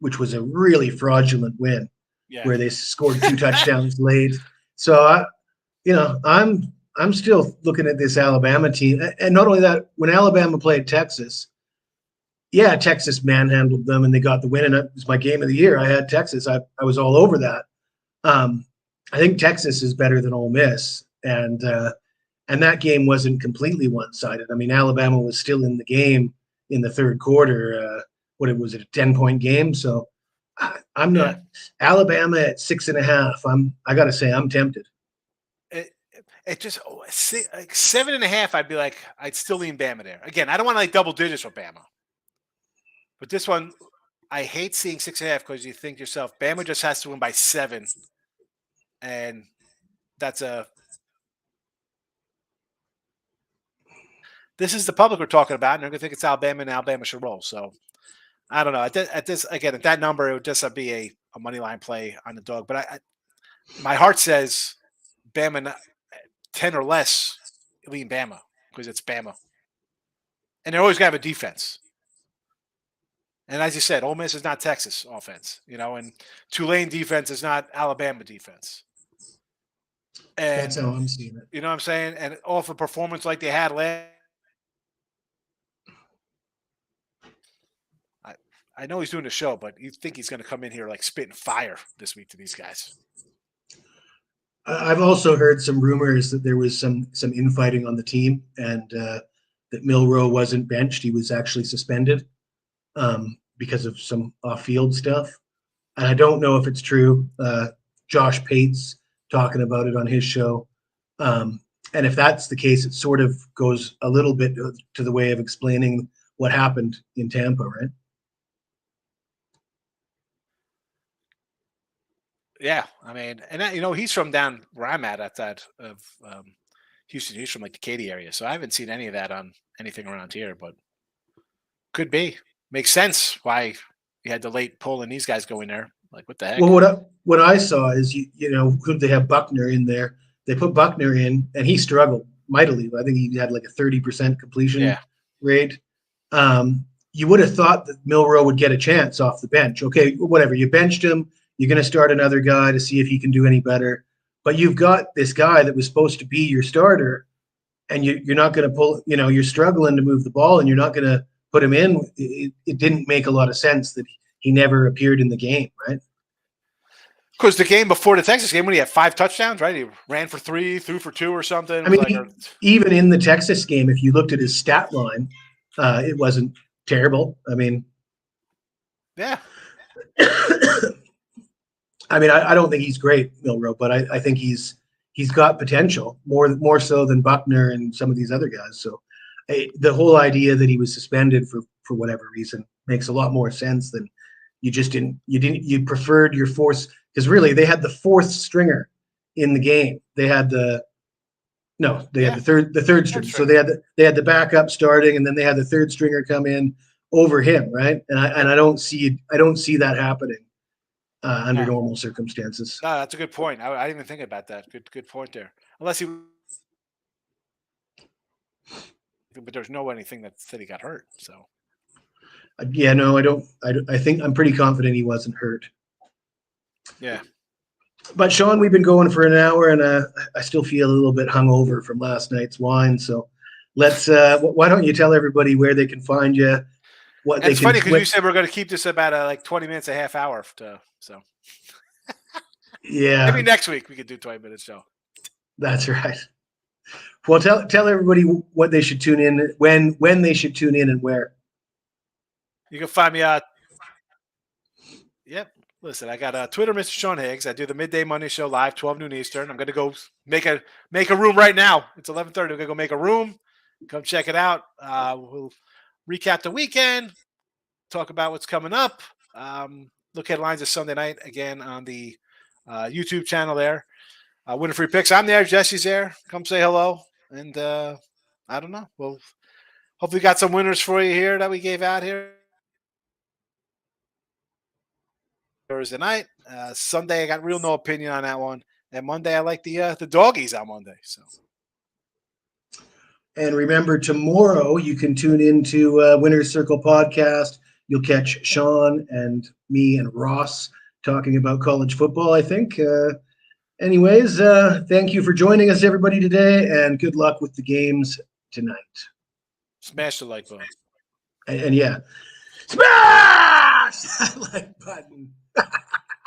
which was a really fraudulent win,
Yeah.
where they scored 2 touchdowns late. So I'm still looking at this Alabama team, and not only that, when Alabama played Texas, yeah, Texas manhandled them and they got the win, and it was my game of the year. I had Texas. I was all over that. I think Texas is better than Ole Miss, and that game wasn't completely one-sided. I mean, Alabama was still in the game in the third quarter. What was it, a 10-point game? So I'm not Alabama at 6.5. I got to say, I'm tempted.
It just like 7.5. I'd be like, I'd still lean Bama there. Again, I don't want to like double digits for Bama, but this one, I hate seeing 6.5 because you think to yourself, Bama just has to win by 7, and that's a. This is the public we're talking about, and they're going to think it's Alabama, and Alabama should roll. So I don't know. At this again, at that number, it would just be a money line play on the dog. But my heart says Bama 10 or less, lean Bama because it's Bama, and they're always going to have a defense. And as you said, Ole Miss is not Texas offense, and Tulane defense is not Alabama defense.
That's
And
how I'm seeing it.
you know what I'm saying? And off a performance like they had last, I know he's doing the show, but you think he's going to come in here like spitting fire this week to these guys.
I've also heard some rumors that there was some infighting on the team, and that Milroe wasn't benched; he was actually suspended because of some off-field stuff. And I don't know if it's true. Josh Pate's talking about it on his show, and if that's the case, it sort of goes a little bit to the way of explaining what happened in Tampa, right?
Yeah, I mean, and that, he's from down where I'm at outside of Houston. He's from like the Katy area, so I haven't seen any of that on anything around here. But could be, makes sense why you had the late pull and these guys going there. Like, what the heck?
Well, what I saw is they have Buckner in there. They put Buckner in, and he struggled mightily. I think he had like a 30% completion rate. You would have thought that Milroe would get a chance off the bench. Okay, whatever. You benched him. You're going to start another guy to see if he can do any better. But you've got this guy that was supposed to be your starter, and you're not going to pull. You're struggling to move the ball, and you're not going to put him in. It didn't make a lot of sense that he never appeared in the game, right?
Because the game before the Texas game, when he had 5 touchdowns, right? He ran for 3, threw for 2 or something.
I mean, even in the Texas game, if you looked at his stat line, it wasn't terrible. I mean,
yeah.
I mean, I don't think he's great, Milroe, but I think he's got potential more so than Buckner and some of these other guys. So the whole idea that he was suspended for whatever reason makes a lot more sense than you preferred your fourth, because really they had the 4th stringer in the game. They had the third stringer. So they had the backup starting, and then they had the 3rd stringer come in over him, right? And I don't see that happening under normal circumstances.
No, that's a good point. I didn't even think about that. Good point there. Unless but there's no anything that said he got hurt. So.
Yeah, no, I don't. I think I'm pretty confident he wasn't hurt.
Yeah.
But Sean, we've been going for an hour, and I still feel a little bit hungover from last night's wine. So let's. Why don't you tell everybody where they can find you?
It's funny because you said we're going to keep this about like 20 minutes, a half hour. So.
Yeah.
Maybe next week we could do 20 minutes show.
That's right. Well, tell everybody what they should tune in, when they should tune in, and where.
You can find me out. Yep. Listen, I got Twitter, Mr. Sean Higgs. I do the Midday Monday Show live, 12 noon Eastern. I'm going to go make a room right now. It's 11:30. I'm going to go make a room. Come check it out. We'll recap the weekend, talk about what's coming up. Look headlines of Sunday night again on the YouTube channel there. Winner Free Picks. I'm there. Jesse's there. Come say hello. And I don't know. We'll hopefully got some winners for you here that we gave out here. Thursday night. Sunday, I got real no opinion on that one. And Monday, I like the doggies on Monday. So.
And remember, tomorrow you can tune into Winner's Circle podcast. You'll catch Sean and me and Ross talking about college football, I think. Anyways, thank you for joining us, everybody, today, and good luck with the games tonight.
Smash the like button.
And yeah, smash that like button.